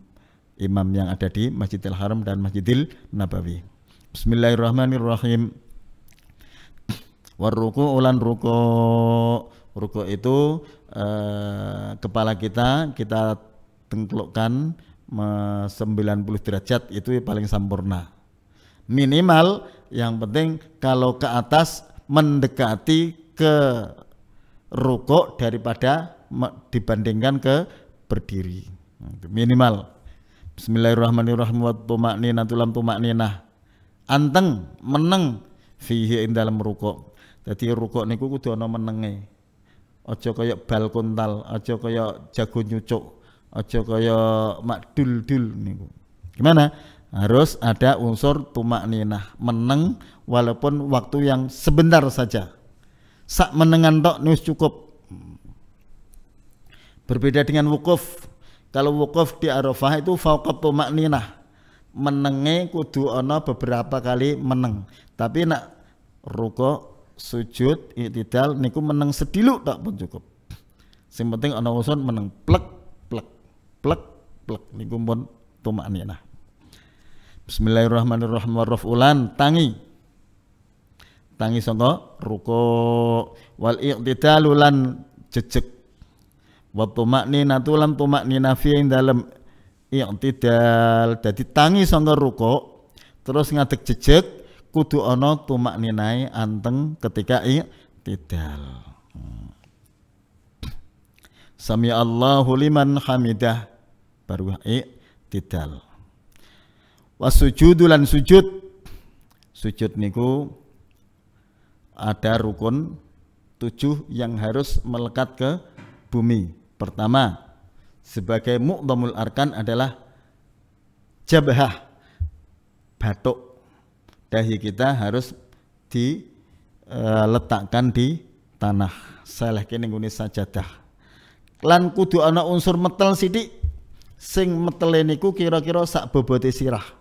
imam yang ada di Masjidil Haram dan Masjidil Nabawi. Bismillahirrahmanirrahim. Warruku ulan ruku. Ruku itu kepala kita tengklukkan 90 derajat, itu paling sempurna. Minimal yang penting kalau ke atas mendekati ke rukuk daripada dibandingkan ke berdiri. Minimal. Bismillahirrahmanirrahim wa tuma'ninatu lam tuma'ninah. Anteng, meneng fihi ing dalam rukuk. Dadi rukuk niku kudu ana menenge. Aja kaya bal kontal, aja kaya jago nyucuk, aja kaya makdul-dul niku. Gimana? Harus ada unsur tuma'ninah, meneng walaupun waktu yang sebentar saja. Sak menengan tok wis cukup. Berbeda dengan wukuf. Kalau wukuf di Arafah itu fauqat tuma'ninah. Menenge kudu ana beberapa kali meneng. Tapi nak rukuk, sujud, i'tidal niku meneng sediluk tak pun cukup. Sing penting ana unsur meneng plek plek plek plek niku pun tuma'ninah. Bismillahirrahmanirrahim warrafulan tangi. Tangi sangka rukuk wal i'tidalu lan jejeg. Wa tuma'ninatu lam tuma'ninah fi dalam i'tidal. Dadi tangi sangka rukuk terus ngadeg jejeg kudu ana tuma'ninai anteng ketika i'tidal. Sami Allahu liman hamidah baru i'tidal. Wasujudu lan sujud. Sujud niku ada rukun 7 yang harus melekat ke bumi. Pertama, sebagai mu'dhamul arkan adalah jabhah, batuk. Dahi kita harus diletakkan di tanah. Salehke ning ngene sajadah. Lan kudu ana unsur metel sithik. Sing metele niku kira-kira sak bobote sirah.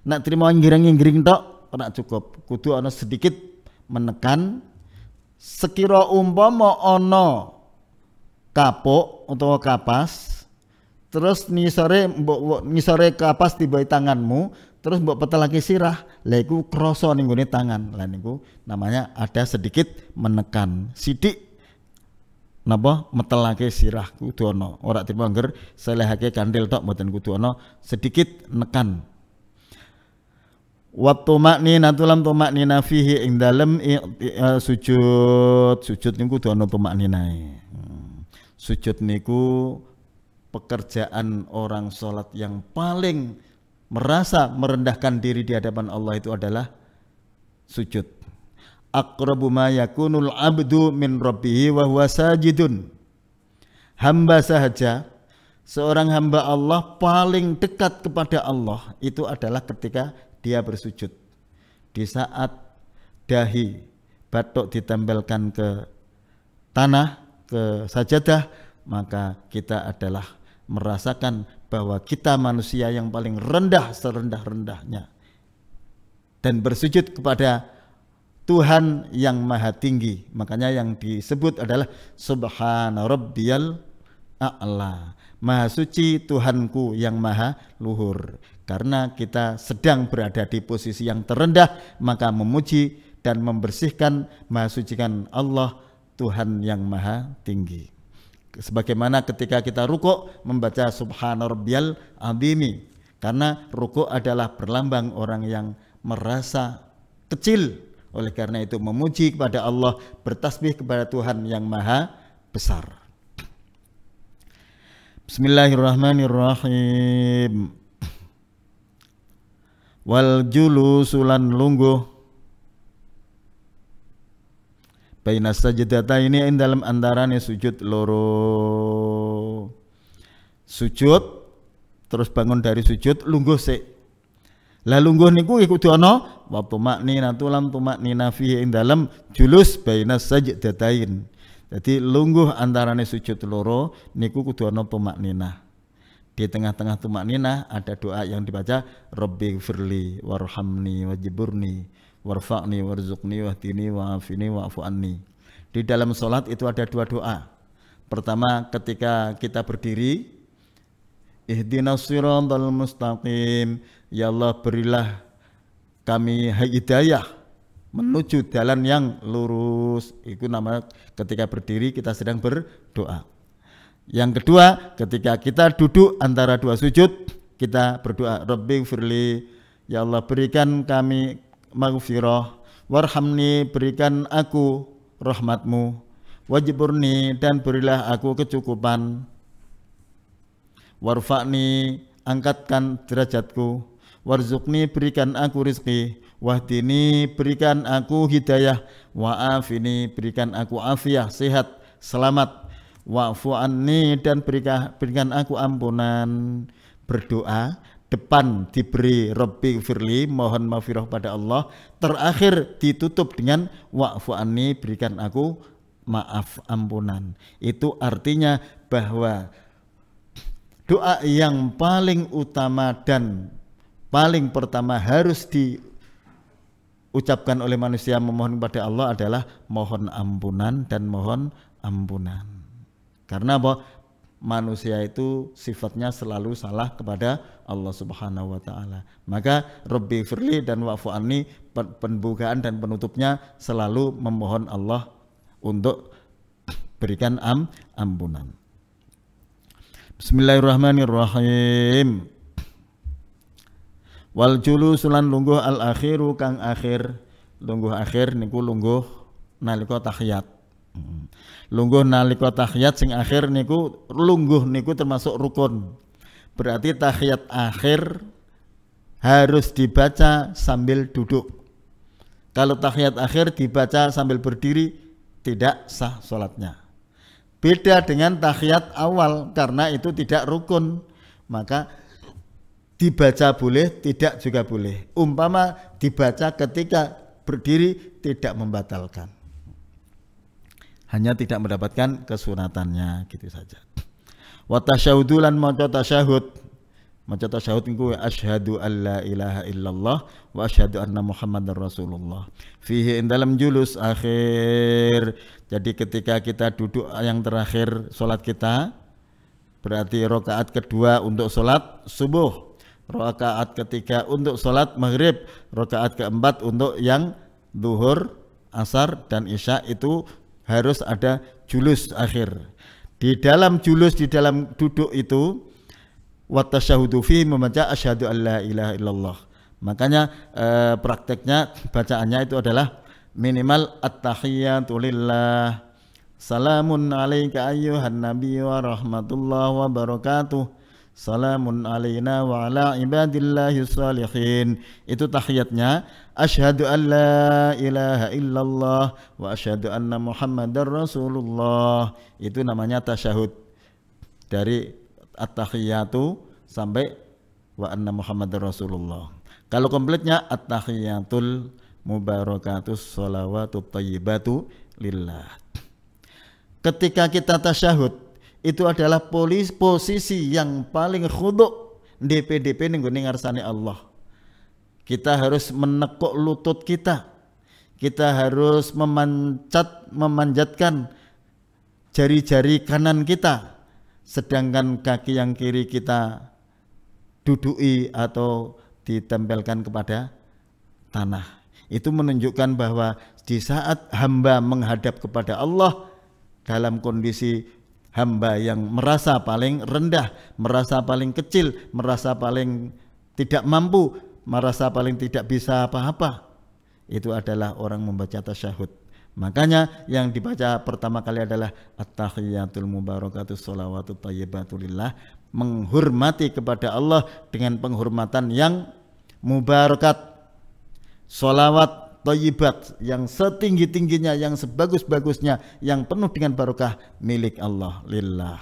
Nak terima ngiring-ngiring tok ora cukup. Kudu ana sedikit menekan sekira umpama ana kapuk utawa kapas, terus ngisore kapas tiba tanganmu, terus mbok petelake sirah, lha iku krasa ning gone tangan. Lah niku namanya ada sedikit menekan. Sidik napa metelake sirah kudu ana. Ora tipe angger selehake kandel tok mboten kudu ana, sedikit nekan. Wa tumakninatu lam tumaknina fihi ing dalem sujud niku kudu ana tumakninae. Sujud niku pekerjaan orang sholat yang paling merasa merendahkan diri di hadapan Allah itu adalah sujud. Aqrabu ma yakunul abdu min rabbihi wa huwa sajidun. Hamba sahaja, seorang hamba Allah paling dekat kepada Allah itu adalah ketika dia bersujud. Di saat dahi batuk ditempelkan ke tanah, ke sajadah, maka kita adalah merasakan bahwa kita manusia yang paling rendah serendah-rendahnya dan bersujud kepada Tuhan yang maha tinggi. Makanya yang disebut adalah Subhana Rabbiyal A'la, maha suci Tuhanku yang maha luhur. Karena kita sedang berada di posisi yang terendah, maka memuji dan membersihkan, maha sucikan Allah Tuhan yang maha tinggi. Sebagaimana ketika kita rukuk membaca Subhana Rabbiyal Azimi, karena rukuk adalah berlambang orang yang merasa kecil. Oleh karena itu memuji kepada Allah, bertasbih kepada Tuhan yang maha besar. Bismillahirrahmanirrahim. Wal julusulan lungguh baina sajdataini ing dalam antarane sujud loro. Sujud terus bangun dari sujud lungguh sik. Lah lungguh niku kudu ana wa tumakninatu lam tumaknina fihi ing dalam julus baina sajdatain. Jadi lungguh antarane sujud loro niku kudu ana tumakninah. Di tengah-tengah tumakninah ada doa yang dibaca Rabbighfirli warhamni wajburni warfa'ni warzuqni wahdini wa'afini wa'fu anni. Di dalam sholat itu ada dua doa. Pertama ketika kita berdiri, ihdinas siratal mustaqim, ya Allah berilah kami hidayah menuju jalan yang lurus. Itu nama ketika berdiri kita sedang berdoa. Yang kedua ketika kita duduk antara dua sujud kita berdoa Rabbighfirli, ya Allah berikan kami maghfirah, warhamni berikan aku rahmatmu, wajburni dan berilah aku kecukupan, warfa'ni angkatkan derajatku, warzuqni berikan aku rizki, wahdini berikan aku hidayah, wa'afini berikan aku afiah sehat selamat, wa'fu anni dan berikan aku ampunan. Berdoa depan diberi Rabbighfirli, mohon maghfirah pada Allah, terakhir ditutup dengan wa'fu anni, berikan aku maaf ampunan. Itu artinya bahwa doa yang paling utama dan paling pertama harus diucapkan oleh manusia memohon kepada Allah adalah mohon ampunan dan mohon ampunan. Karena apa? Manusia itu sifatnya selalu salah kepada Allah Subhanahu wa taala. Maka Rabbighfirli dan wa'fu anni, pembukaan dan penutupnya selalu memohon Allah untuk berikan ampunan. Bismillahirrahmanirrahim. Wal julusulan lungguh al akhiru kang akhir. Lungguh akhir niku lungguh nalika tahiyat. Lungguh nalika tahiyat sing akhir niku lungguh niku termasuk rukun. Berarti tahiyat akhir harus dibaca sambil duduk. Kalau tahiyat akhir dibaca sambil berdiri tidak sah sholatnya. Beda dengan tahiyat awal karena itu tidak rukun, maka dibaca boleh, tidak juga boleh. Umpama dibaca ketika berdiri tidak membatalkan, hanya tidak mendapatkan kesunatannya, gitu saja. Wa tasyahhudu lan maca tasyahud Maca tasyahud niku asyhadu alla ilaha illallah wa asyhadu anna muhammadar rasulullah. Fihi ing dalam julus akhir. Jadi ketika kita duduk yang terakhir salat kita, berarti rakaat kedua untuk salat subuh, rakaat ketiga untuk salat maghrib, rakaat keempat untuk yang zuhur, asar dan isya, itu harus ada julus akhir. Di dalam julus, di dalam duduk itu wa tasyahudu fi membaca asyhadu alla ilaha illallah. Makanya prakteknya bacaannya itu adalah minimal at-tahiyyatu lillah, salamun alaika ayyuhan nabiy wa rahmatullahi wa barakatuh, salamun alaina wa ala ibadillahis salihin. Itu tahiyatnya asyhadu an la ilaha illallah wa asyhadu anna muhammadar rasulullah. Itu namanya tasyahud, dari at-tahiyyatu sampai wa anna muhammadar rasulullah. Kalau komplitnya at-tahiyyatul mubarakatus sholawatut thayyibatu lillah. Ketika kita tasyahud, itu adalah posisi yang paling khudu' DP ning gone ngarsane Allah. Kita harus menekuk lutut kita. Kita harus memanjatkan jari-jari kanan kita, sedangkan kaki yang kiri kita duduki atau ditempelkan kepada tanah. Itu menunjukkan bahwa di saat hamba menghadap kepada Allah dalam kondisi hamba yang merasa paling rendah, merasa paling kecil, merasa paling tidak mampu, merasa paling tidak bisa apa-apa, itu adalah orang membaca tasyahud. Makanya yang dibaca pertama kali adalah at-tahiyyatul mubarakatus sholawatut thayyibatu lillah, menghormati kepada Allah dengan penghormatan yang mubarakat, sholawat thayyibat yang setinggi-tingginya, yang sebagus-bagusnya, yang penuh dengan barokah milik Allah lillah.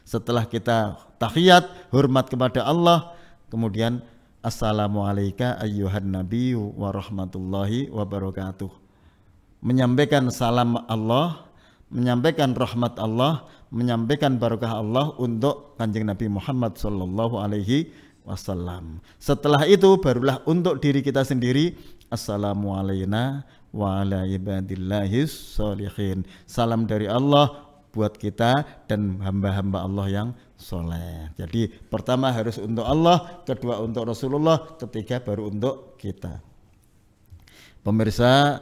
Setelah kita tahiyat, hormat kepada Allah, kemudian assalamualaikum ayyuhan nabiyyu wa rahmatullahi wa barakatuh. Menyampaikan salam Allah, menyampaikan rahmat Allah, menyampaikan barakah Allah untuk Kanjeng Nabi Muhammad sallallahu alaihi wasallam. Setelah itu barulah untuk diri kita sendiri, assalamu alayna wa ala ibadillahis sholihin. Salam dari Allah buat kita dan hamba-hamba Allah yang soleh. Jadi pertama harus untuk Allah, kedua untuk Rasulullah, ketiga baru untuk kita. Pemirsa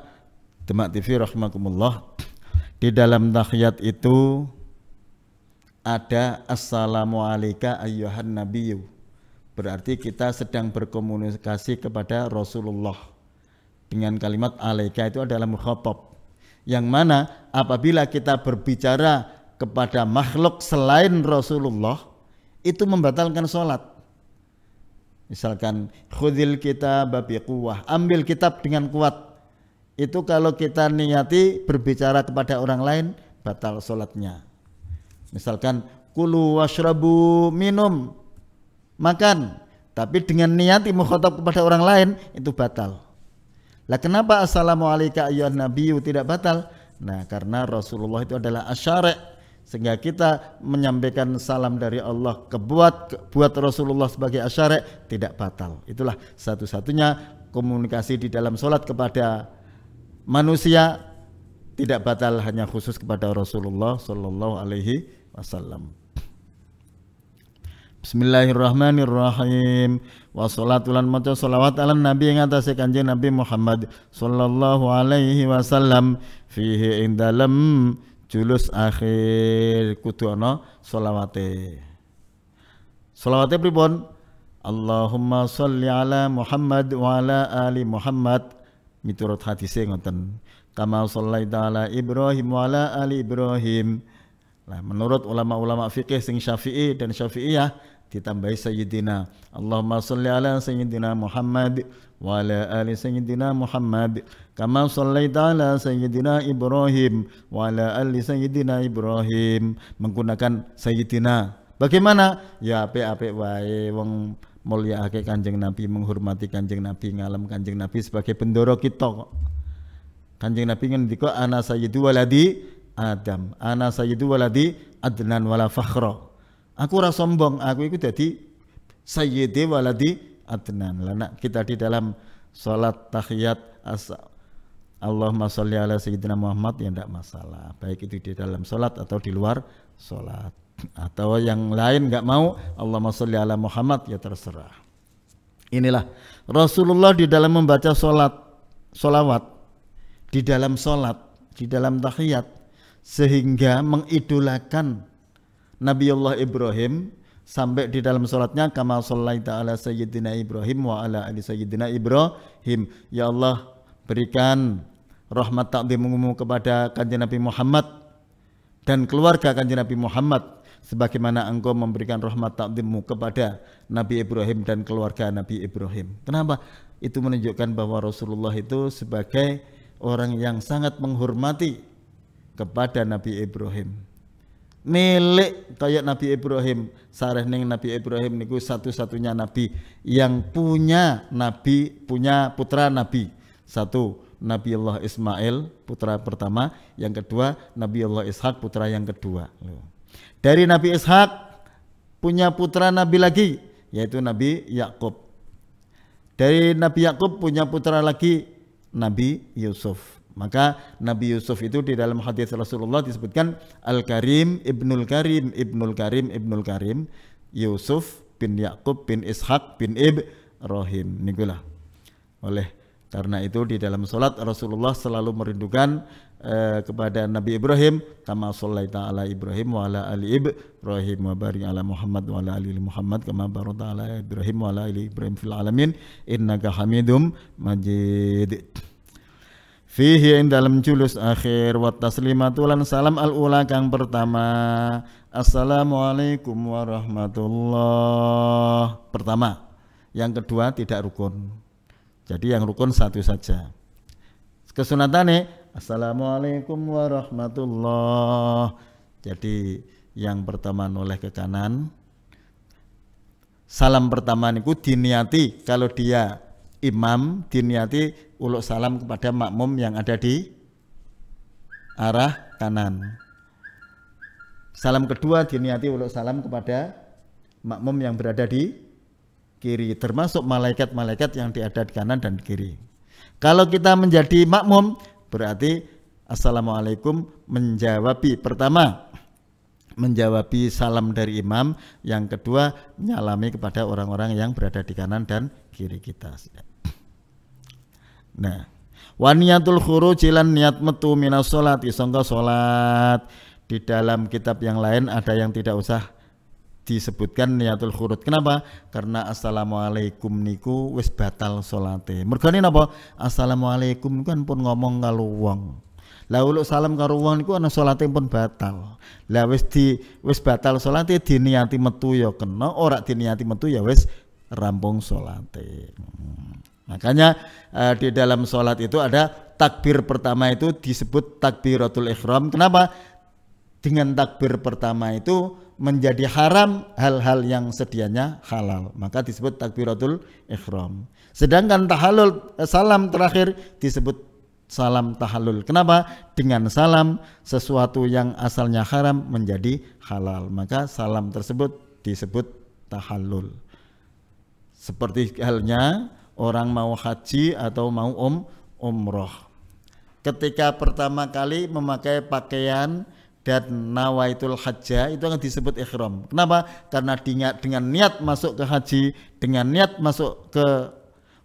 Demak TV rahimakumullah, di dalam tahiyat itu ada assalamu alayka ayyuhan nabiyyu. Berarti kita sedang berkomunikasi kepada Rasulullah dengan kalimat alaika, itu adalah mukhatab, yang mana apabila kita berbicara kepada makhluk selain Rasulullah itu membatalkan sholat. Misalkan khudil kitab biquwwah, ambil kitab dengan kuat. Itu kalau kita niati berbicara kepada orang lain batal sholatnya. Misalkan kulu washrabu, minum, makan, tapi dengan niati mukhatab kepada orang lain itu batal. Lah kenapa assalamu alayka ayyuhan nabiyyu tidak batal? Nah, karena Rasulullah itu adalah asyari', sehingga kita menyampaikan salam dari Allah buat Rasulullah sebagai asyari' tidak batal. Itulah satu-satunya komunikasi di dalam sholat kepada manusia tidak batal, hanya khusus kepada Rasulullah sallallahu alaihi wasallam. Bismillahirrahmanirrahim. Wassalatu lan maca sholawat ala nabi ing atase Kanjeng Nabi Muhammad sallallahu alaihi wasallam, fihi ing dalem julus akhir kudu ana sholawate. Sholawate pripun? Allahumma sholli ala Muhammad wa ala ali Muhammad, miturut hadise ngoten, kama shallaita ala Ibrahim wa ala ali Ibrahim. Nah, menurut ulama-ulama fikih sing Syafi'i dan Syafi'iyah ditambahi sayyidina. Allahumma sholli ala sayyidina Muhammad wa ala ali sayyidina Muhammad, kama shallaita ala sayyidina Ibrahim wa ala ali sayyidina Ibrahim. Menggunakan sayyidina. Bagaimana? Ya apik-apik wae, wong mulyakake Kanjeng Nabi, menghormati Kanjeng Nabi, ngalem Kanjeng Nabi sebagai bendoro kita kok. Kanjeng Nabi ngendika ana sayyidu waladi Adam, ana sayyidu waladi Adnan wala fakhra. Aku ora sombong, aku iku dadi sayyidi waladi Adnan. Lah kita di dalam salat tahiyat Allahumma sholli ala sayyidina Muhammad ya tidak masalah, baik itu di dalam salat atau di luar salat. Atau yang lain enggak mau Allahumma sholli ala Muhammad ya terserah. Inilah Rasulullah di dalam membaca solawat di dalam salat, di dalam tahiyat, sehingga mengidolakan Nabiullah Ibrahim sampai di dalam salatnya kama shallaita ala sayyidina Ibrahim wa ala ali sayyidina Ibrahim. Ya Allah, berikan rahmat takzimmu kepada kanjeng Nabi Muhammad dan keluarga kanjeng Nabi Muhammad sebagaimana engkau memberikan rahmat takzimmu kepada Nabi Ibrahim dan keluarga Nabi Ibrahim. Kenapa? Itu menunjukkan bahwa Rasulullah itu sebagai orang yang sangat menghormati kepada Nabi Ibrahim. Milik kayak Nabi Ibrahim, sareh ning Nabi Ibrahim niku satu-satunya nabi yang punya putra nabi. Satu, Nabiullah Ismail putra pertama, yang kedua Nabiullah Ishak putra yang kedua. Dari Nabi Ishak punya putra nabi lagi yaitu Nabi Yakub. Dari Nabi Yakub punya putra lagi Nabi Yusuf. Maka Nabi Yusuf itu di dalam hadis Rasulullah disebutkan Al-Karim, Ibnul Karim, Ibnul Karim, Ibnul Karim, Yusuf bin Yakub bin Ishak bin Ibrahim. Nikulah. Oleh karena itu di dalam salat Rasulullah selalu merindukan kepada Nabi Ibrahim kama shallaita ala Ibrahim wa ala ali Ibrahim wa barik ala Muhammad wa ala ali Muhammad kama barakta ala Ibrahim wa ala ali Ibrahim fil alamin innaka Hamidum Majid. Fihi ing dalam julus akhir wa taslimatu lan salam al-ula kang pertama assalamualaikum warahmatullah pertama, yang kedua tidak rukun, jadi yang rukun satu saja. Kesunatane assalamualaikum warahmatullah, jadi yang pertama noleh ke kanan. Salam pertama niku diniati kalau dia imam, diniati uluk salam kepada makmum yang ada di arah kanan. Salam kedua diniati uluk salam kepada makmum yang berada di kiri, termasuk malaikat-malaikat yang ada di kanan dan di kiri. Kalau kita menjadi makmum berarti assalamualaikum menjawabi pertama menjawabi salam dari imam, yang kedua menyalami kepada orang-orang yang berada di kanan dan kiri kita. Nah, wa niyatul khuruj lan niat metu minas sholati sangka salat. Di dalam kitab yang lain ada yang tidak usah disebutkan niatul khuruj. Kenapa? Karena assalamualaikum niku wis batal salate. Mergane napa? Assalamualaikum kan pun ngomong karo wong. Lah uluk salam karo wong niku ana salate pun batal. Lah wis batal salate diniati metu ya kena, ora diniati metu ya wis rampung salate. Makanya di dalam sholat itu ada takbir pertama itu disebut takbiratul ihram. Kenapa? Dengan takbir pertama itu menjadi haram hal-hal yang sedianya halal, maka disebut takbiratul ihram. Sedangkan tahallul salam terakhir disebut salam tahallul. Kenapa? Dengan salam sesuatu yang asalnya haram menjadi halal, maka salam tersebut disebut tahallul. Seperti halnya orang mau haji atau mau umroh. Ketika pertama kali memakai pakaian dan nawaitul hajjah itu akan disebut ihram. Kenapa? Karena dengan niat masuk ke haji, dengan niat masuk ke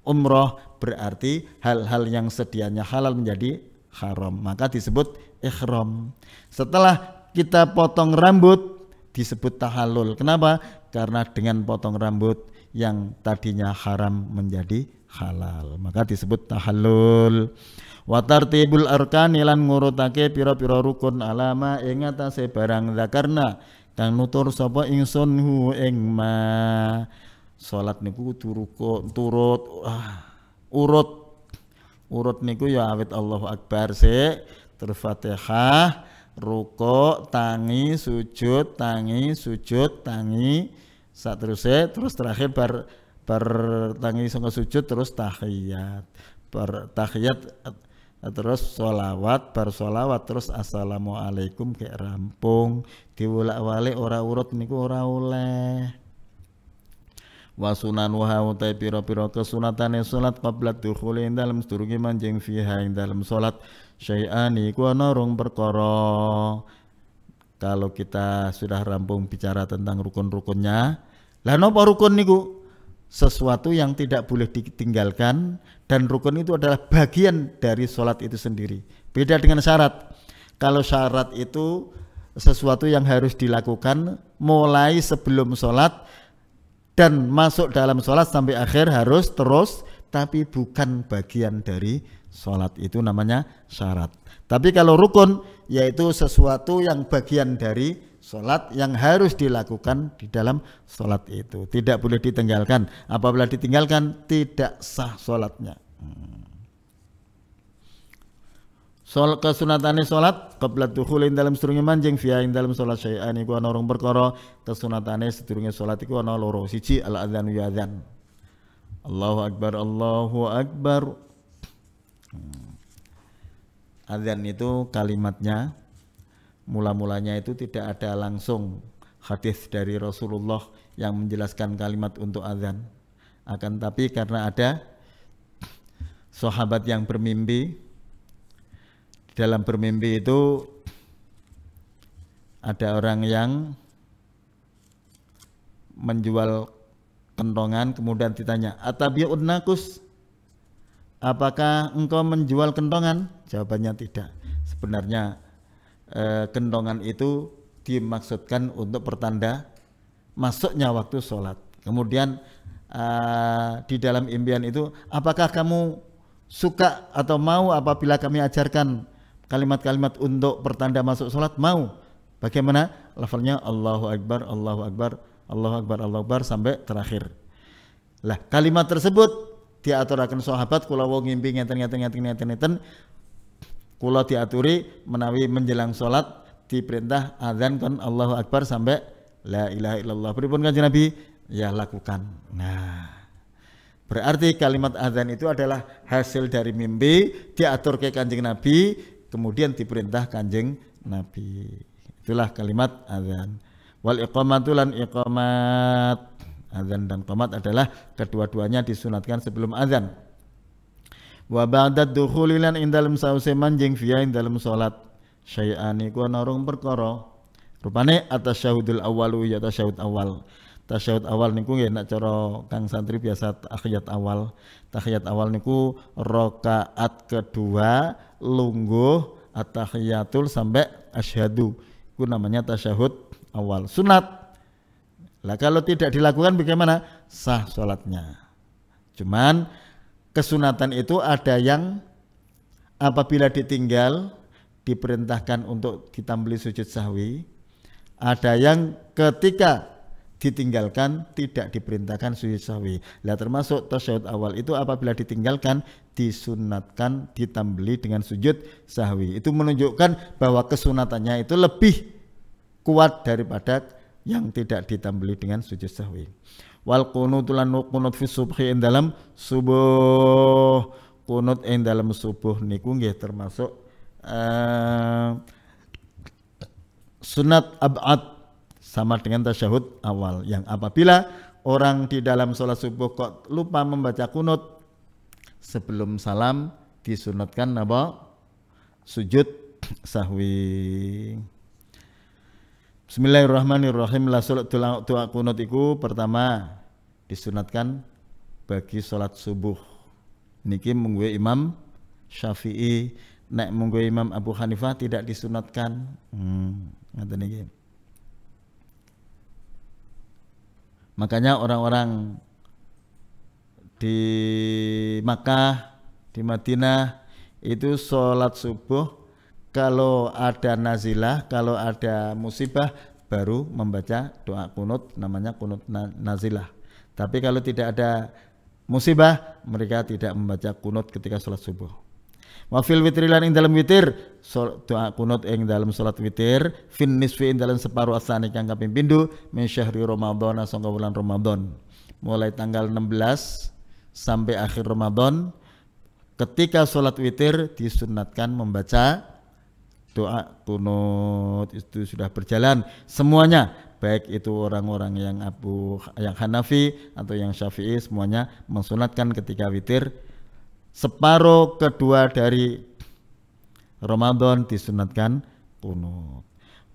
umroh, berarti hal-hal yang sedianya halal menjadi haram, maka disebut ihram. Setelah kita potong rambut disebut tahallul. Kenapa? Karena dengan potong rambut yang tadinya haram menjadi halal, maka disebut tahallul. Wa tartibul arkani lan ngurutake pira-pira rukun alama ing atase barang zakarna kang nutur sapa ingsun hu ing ma. Salat niku urut niku ya awit Allahu Akbar sik, terus Fatihah, rukuk, tangi, sujud, tangi, saterusé, terus terakhir bar tangi sangka sujud terus tahiyat. Tahiyat terus sholawat, bar sholawat terus assalamualaikum kayak rampung. Diwolak-walik ora urut niku ora oleh. wa sunanuha utai pira-pira kesunatane salat qabla dukhuli ing dalem sedurunge manjing fiha ing dalem salat syai'ani ku ana rong perkara. Kalau kita sudah rampung bicara tentang rukun-rukunnya, lah napa rukun niku? Sesuatu yang tidak boleh ditinggalkan, dan rukun itu adalah bagian dari salat itu sendiri. Beda dengan syarat. Kalau syarat itu sesuatu yang harus dilakukan mulai sebelum salat dan masuk dalam sholat sampai akhir harus terus, tapi bukan bagian dari sholat, itu namanya syarat. Tapi kalau rukun yaitu sesuatu yang bagian dari sholat yang harus dilakukan di dalam sholat itu, tidak boleh ditinggalkan. Apabila ditinggalkan tidak sah sholatnya. Kesunatane salat qabla dukhulin dalam sedurunge manjing fiha ing dalam salat syai'an iku ana rong perkara. Kesunatane sedurunge salat iku ana loro. Siji al adzan wa adzan. Allahu akbar, Allahu akbar. Adzan itu kalimatnya mula-mulanya itu tidak ada langsung hadis dari Rasulullah yang menjelaskan kalimat untuk adzan. Akan tapi karena ada sahabat yang bermimpi, dalam bermimpi itu ada orang yang menjual kentongan, kemudian ditanya, "Atabi'un nakus?" Apakah engkau menjual kentongan? Jawabannya tidak. Sebenarnya kentongan itu dimaksudkan untuk pertanda masuknya waktu sholat. Kemudian di dalam impian itu, apakah kamu suka atau mau apabila kami ajarkan kalimat-kalimat untuk pertanda masuk sholat? Mau. Bagaimana? Lafalnya Allahu Akbar, Allahu Akbar, Allahu Akbar, Allahu Akbar sampai terakhir. Lah kalimat tersebut diaturaken sahabat, kula wong ngimpi ngeten kula diaturi menawi menjelang sholat diperintah azan kon Allahu Akbar sampai la ilaha illallah. Pripun Kanjeng Nabi? Ya lakukan. Nah, berarti kalimat azan itu adalah hasil dari mimpi, diatur ke Kanjeng Nabi, kemudian diperintah Kanjeng Nabi. Itulah kalimat azan. Wal iqamatu lan iqamat. Azan dan iqamat adalah kedua-duanya disunatkan sebelum azan. Wa ba'da dukhuli lan ing dalem sause manjing fiya ing dalem salat syai'ani ku ana rong perkara. Rupane atasyahudul awwalu ya tasyahud awal. Tasyahud awal niku nggih nek cara Kang santri biasa tahiyat awal. Tahiyat awal niku rakaat kedua lungguh at-tahiyatul sampai asyhadu. Itu namanya tasyahud awal. Sunat. Lah kalau tidak dilakukan bagaimana? Sah salatnya. Cuman kesunatan itu ada yang apabila ditinggal diperintahkan untuk ditambali sujud sahwi. Ada yang ketika ditinggalkan tidak diperintahkan sujud sahwi. Lah termasuk tasyahud awal itu apabila ditinggalkan disunatkan ditambali dengan sujud sahwi. Itu menunjukkan bahwa kesunatannya itu lebih kuat daripada yang tidak ditambali dengan sujud sahwi. Wal qunut lan qunut fi subhi ing dalam subuh. Qunut ing dalam subuh niku nggih termasuk sunat ab'ad sama dengan tasyahud awal, yang apabila orang di dalam sholat subuh kok lupa membaca kunut sebelum salam disunatkan apa? Sujud sahwi. Bismillahirrahmanirrahim. La sholat doa kunut iku pertama disunatkan bagi sholat subuh. Niki mungguwe Imam Syafi'i, nek mungguwe Imam Abu Hanifah tidak disunatkan. Ngaten niki. Makanya orang-orang di Makkah, di Madinah itu sholat subuh kalau ada nazilah, kalau ada musibah baru membaca doa kunut, namanya kunut nazilah. Tapi kalau tidak ada musibah mereka tidak membaca kunut ketika sholat subuh. Wafil witri lan ing dalam witir, doa kunut ing dalam salat witir, fin nisfi ing dalam separuh asani kang kaping pindho min syahri Ramadan sangka bulan Ramadan. Mulai tanggal 16 sampai akhir Ramadan ketika salat witir disunatkan membaca doa kunut. Itu sudah berjalan semuanya baik itu orang-orang yang Hanafi atau yang Syafi'i, semuanya mensunatkan ketika witir separuh kedua dari Ramadan disunatkan kunut.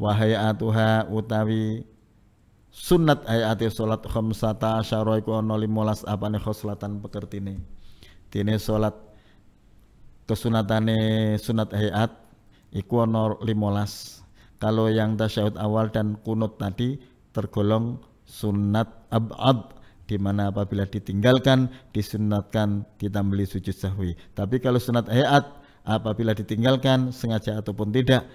Wa hayatuha utawi sunat hayati salat khamsata asyara iku ana 15 apane khoslatan pekertine. Dene salat kesunatane sunat hayat iku ana 15. Kalau yang tasyahud awal dan kunut tadi tergolong sunat ab'ad, di mana apabila ditinggalkan disunatkan ditambali sujud sahwi. Tapi kalau sunat hayat apabila ditinggalkan sengaja ataupun tidak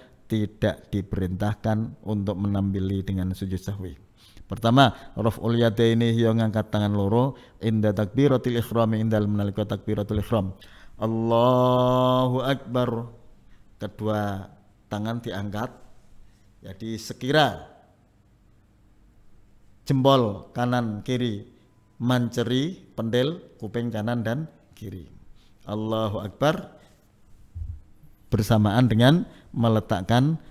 diperintahkan untuk menambili dengan sujud sahwi. Pertama, raf'ul yadaini hiya ngangkat tangan loro inda takbiratul ihram, indal menalika takbiratul ihram. Allahu akbar. Kedua tangan diangkat. Jadi sekira jempol kanan kiri manceri pendel kuping kanan dan kiri. Allahu akbar bersamaan dengan meletakkan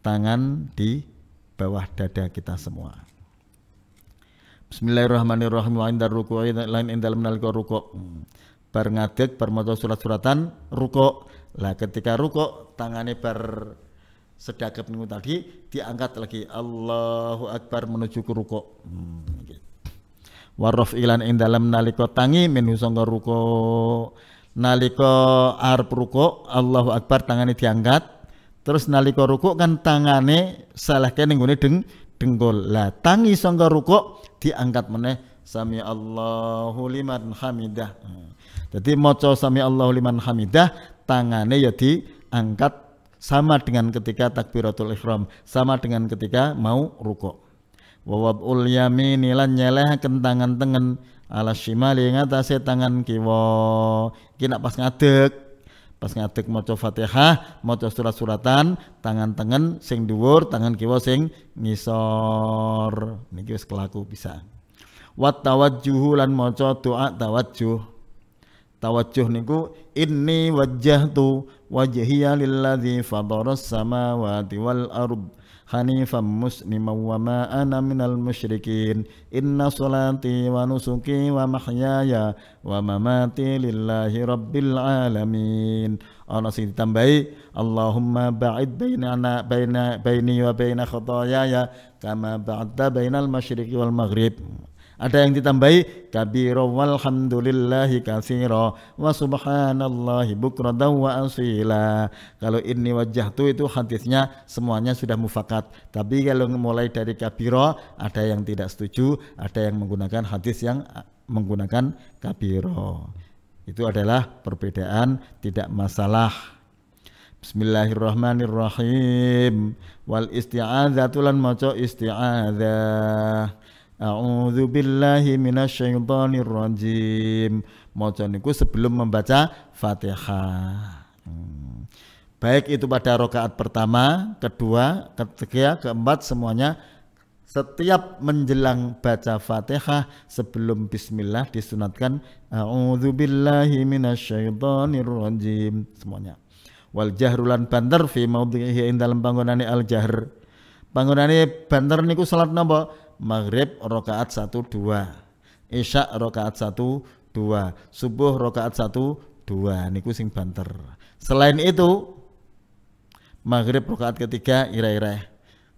tangan di bawah dada kita semua. Bismillahirrahmanirrahim. Wa indar ruku'i lain indal menalika ruku'. Bar ngadeg bar maca surat-suratan ruku'. Lah ketika ruku' tangannya bar sedekap niku tadi diangkat lagi Allahu akbar menuju ke ruku'. Wa raf'ilan indalem nalika tangi minhu sangga ruku'. Nalika arep ruku' Allahu akbar tangane diangkat. Terus nalika ruku' kan tangane salahke ning gone dengkul. Lah tangi sangga ruku' diangkat meneh sami Allahu liman hamidah. Jadi maca sami Allahu liman hamidah tangane ya diangkat sama dengan ketika takbiratul ihram, sama dengan ketika mau ruku'. Wa wab'ul yamini lan nyelehaken tangan tengen ala shimali ngatasé tangan kiwa. Iki nek pas ngadeg maca Fatihah, maca surat-suratan, tangan tengen sing dhuwur, tangan kiwa sing ngisor. Niki wis kelaku bisa. Wa tawajjuhu lan maca doa tawajjuh. Tawajjuh niku inni wajjahtu wajhiya lilladzi fadaras samawati wal ard hanifan musliman wa ma ana minal musyrikin inna salati wa nusuki wa mahyaya wa mamati lillahi rabbil alamin. Ana sing ditambahi Allahumma ba'id baini wa baina khataayaya kama ba'adta bainal masyriqi wal maghrib. Ada yang ditambahi kabira walhamdulillahi katsira wa subhanallahi bukratan wa asila. Kalau ini wajjahtu itu hadisnya semuanya sudah mufakat. Tapi kalau mulai dari kabira ada yang tidak setuju, ada yang menggunakan hadis yang menggunakan kabira. Itu adalah perbedaan, tidak masalah. Bismillahirrahmanirrahim. Wal isti'adzatu lan maca isti'adzah. A'udzu billahi minasyaitonir rajim. Maca niku sebelum membaca Fatihah. Baik itu pada rakaat pertama, kedua, ketiga, keempat semuanya setiap menjelang baca Fatihah sebelum bismillah disunatkan a'udzu billahi minasyaitonir rajim semuanya. Wal jahrulan banter fi maudhihi ing dalem panggonane al jahr. Panggonane banter niku salat napa? Maghrib rakaat 1 2, Isya rakaat 1 2, subuh rakaat 1 2 niku sing banter. Selain itu maghrib rakaat ketiga ireh-ireh,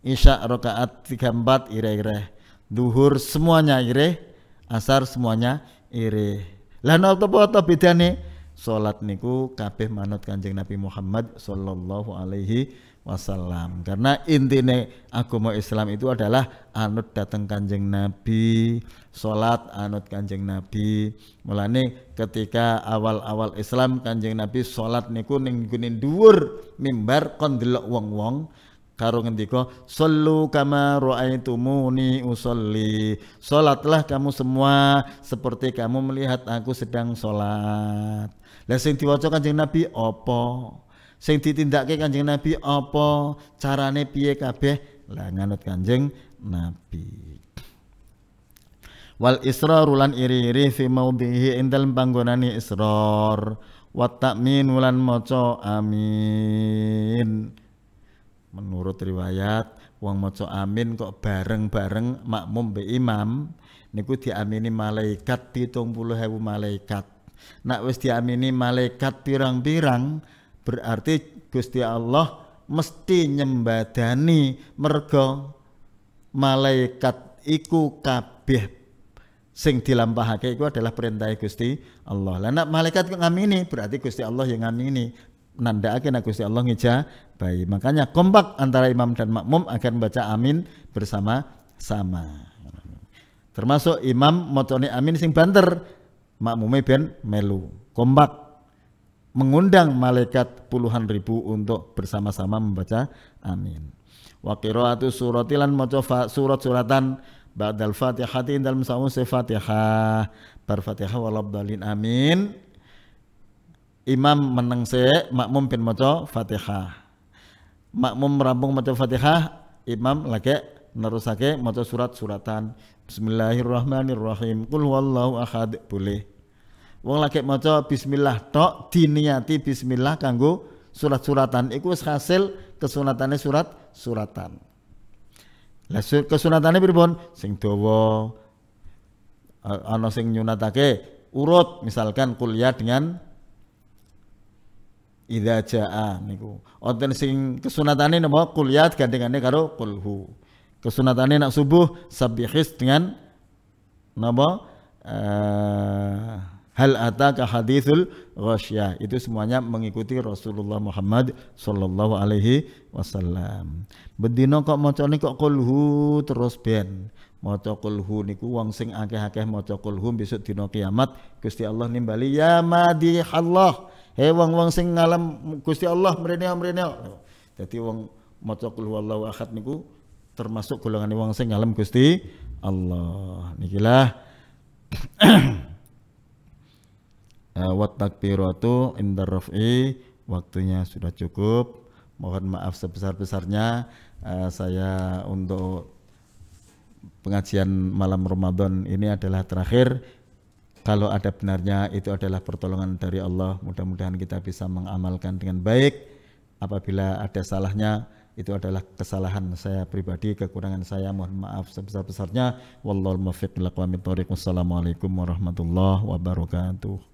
Isya rakaat 3 4 ireh-ireh, duhur semuanya ireh, asar semuanya ireh. Lah napa bedane? Salat niku kabeh manut Kanjeng Nabi Muhammad sallallahu alaihi wasallam. Karena intine agama Islam itu adalah anut dateng Kanjeng Nabi, salat anut Kanjeng Nabi. Mulane ketika awal-awal Islam Kanjeng Nabi salat niku ning gune dhuwur mimbar kon delok wong-wong karo ngendika sallu kama raaitumuni usolli. Salatlah kamu semua seperti kamu melihat aku sedang salat. Lah sing diwaca Kanjeng Nabi apa? Sing ditindakke Kanjeng Nabi apa? Carane piye kabeh? Lah nganut Kanjeng Nabi. Wal israru lan iri-iri fi maudhihi indal panggonane israr. Wa ta'min lan maca amin. Menurut riwayat wong maca amin kok bareng-bareng makmum be imam niku diamini malaikat 70.000 malaikat. Nak wis diamini malaikat pirang-pirang berarti Gusti Allah mesti nyembadani merga malaikat iku kabeh sing dilampahake iku adalah perintah Gusti Allah. Lah nek malaikat kok ngamini berarti Gusti Allah yang ngamini. Nandakake nek Gusti Allah ngejabahi. Makanya kompak antara imam dan makmum agar membaca amin bersama-sama. Termasuk imam macane amin sing banter, makmume ben melu. Kompak mengundang malaikat puluhan ribu untuk bersama-sama membaca amin. Wa qiraatu suratilan maca surat-suratan ba'dal Fatihati dalam sawung Fatihah. Bar Fatihah walabdalin amin. Imam meneng se, makmum ben maca Fatihah. Makmum rampung maca Fatihah, imam lagi nerusake maca surat-suratan. Bismillahirrahmanirrahim. Qul huwallahu ahad boleh. Wong lagi maca bismillah tok diniati bismillah kanggo surat-suratan iku wis hasil kesunatane surat-suratan. Lah kesunatane pripun? Sing dawa ana sing nyunatake urut misalkan kuliah dengan idza jaa niku. Wonten sing kesunatane napa kuliah gandengane karo kulhu. Kesunatane nak subuh sabihis dengan napa hal ataka hadithul ghasyah. Itu semuanya mengikuti Rasulullah Muhammad sallallahu alaihi wasallam. Bedino kok macane kok kulhu terus ben. Maca kulhu niku wong sing akeh-akeh maca kulhu besok dina kiamat Gusti Allah nimbali ya madihallah. Hei wong-wong sing ngalam Gusti Allah mrene. Dadi wong maca qul huwallahu ahad niku termasuk golongane wong sing ngalam Gusti Allah. Nikilah wat takbiratu indar raf'i, waktunya sudah cukup. Mohon maaf sebesar-besarnya saya untuk pengajian malam Ramadan ini adalah terakhir. Kalau ada benarnya itu adalah pertolongan dari Allah. Mudah-mudahan kita bisa mengamalkan dengan baik. Apabila ada salahnya itu adalah kesalahan saya pribadi, kekurangan saya, mohon maaf sebesar-besarnya. Wallahul muwaffiq ila aqwamit thoriq. Wassalamualaikum warahmatullahi wabarakatuh.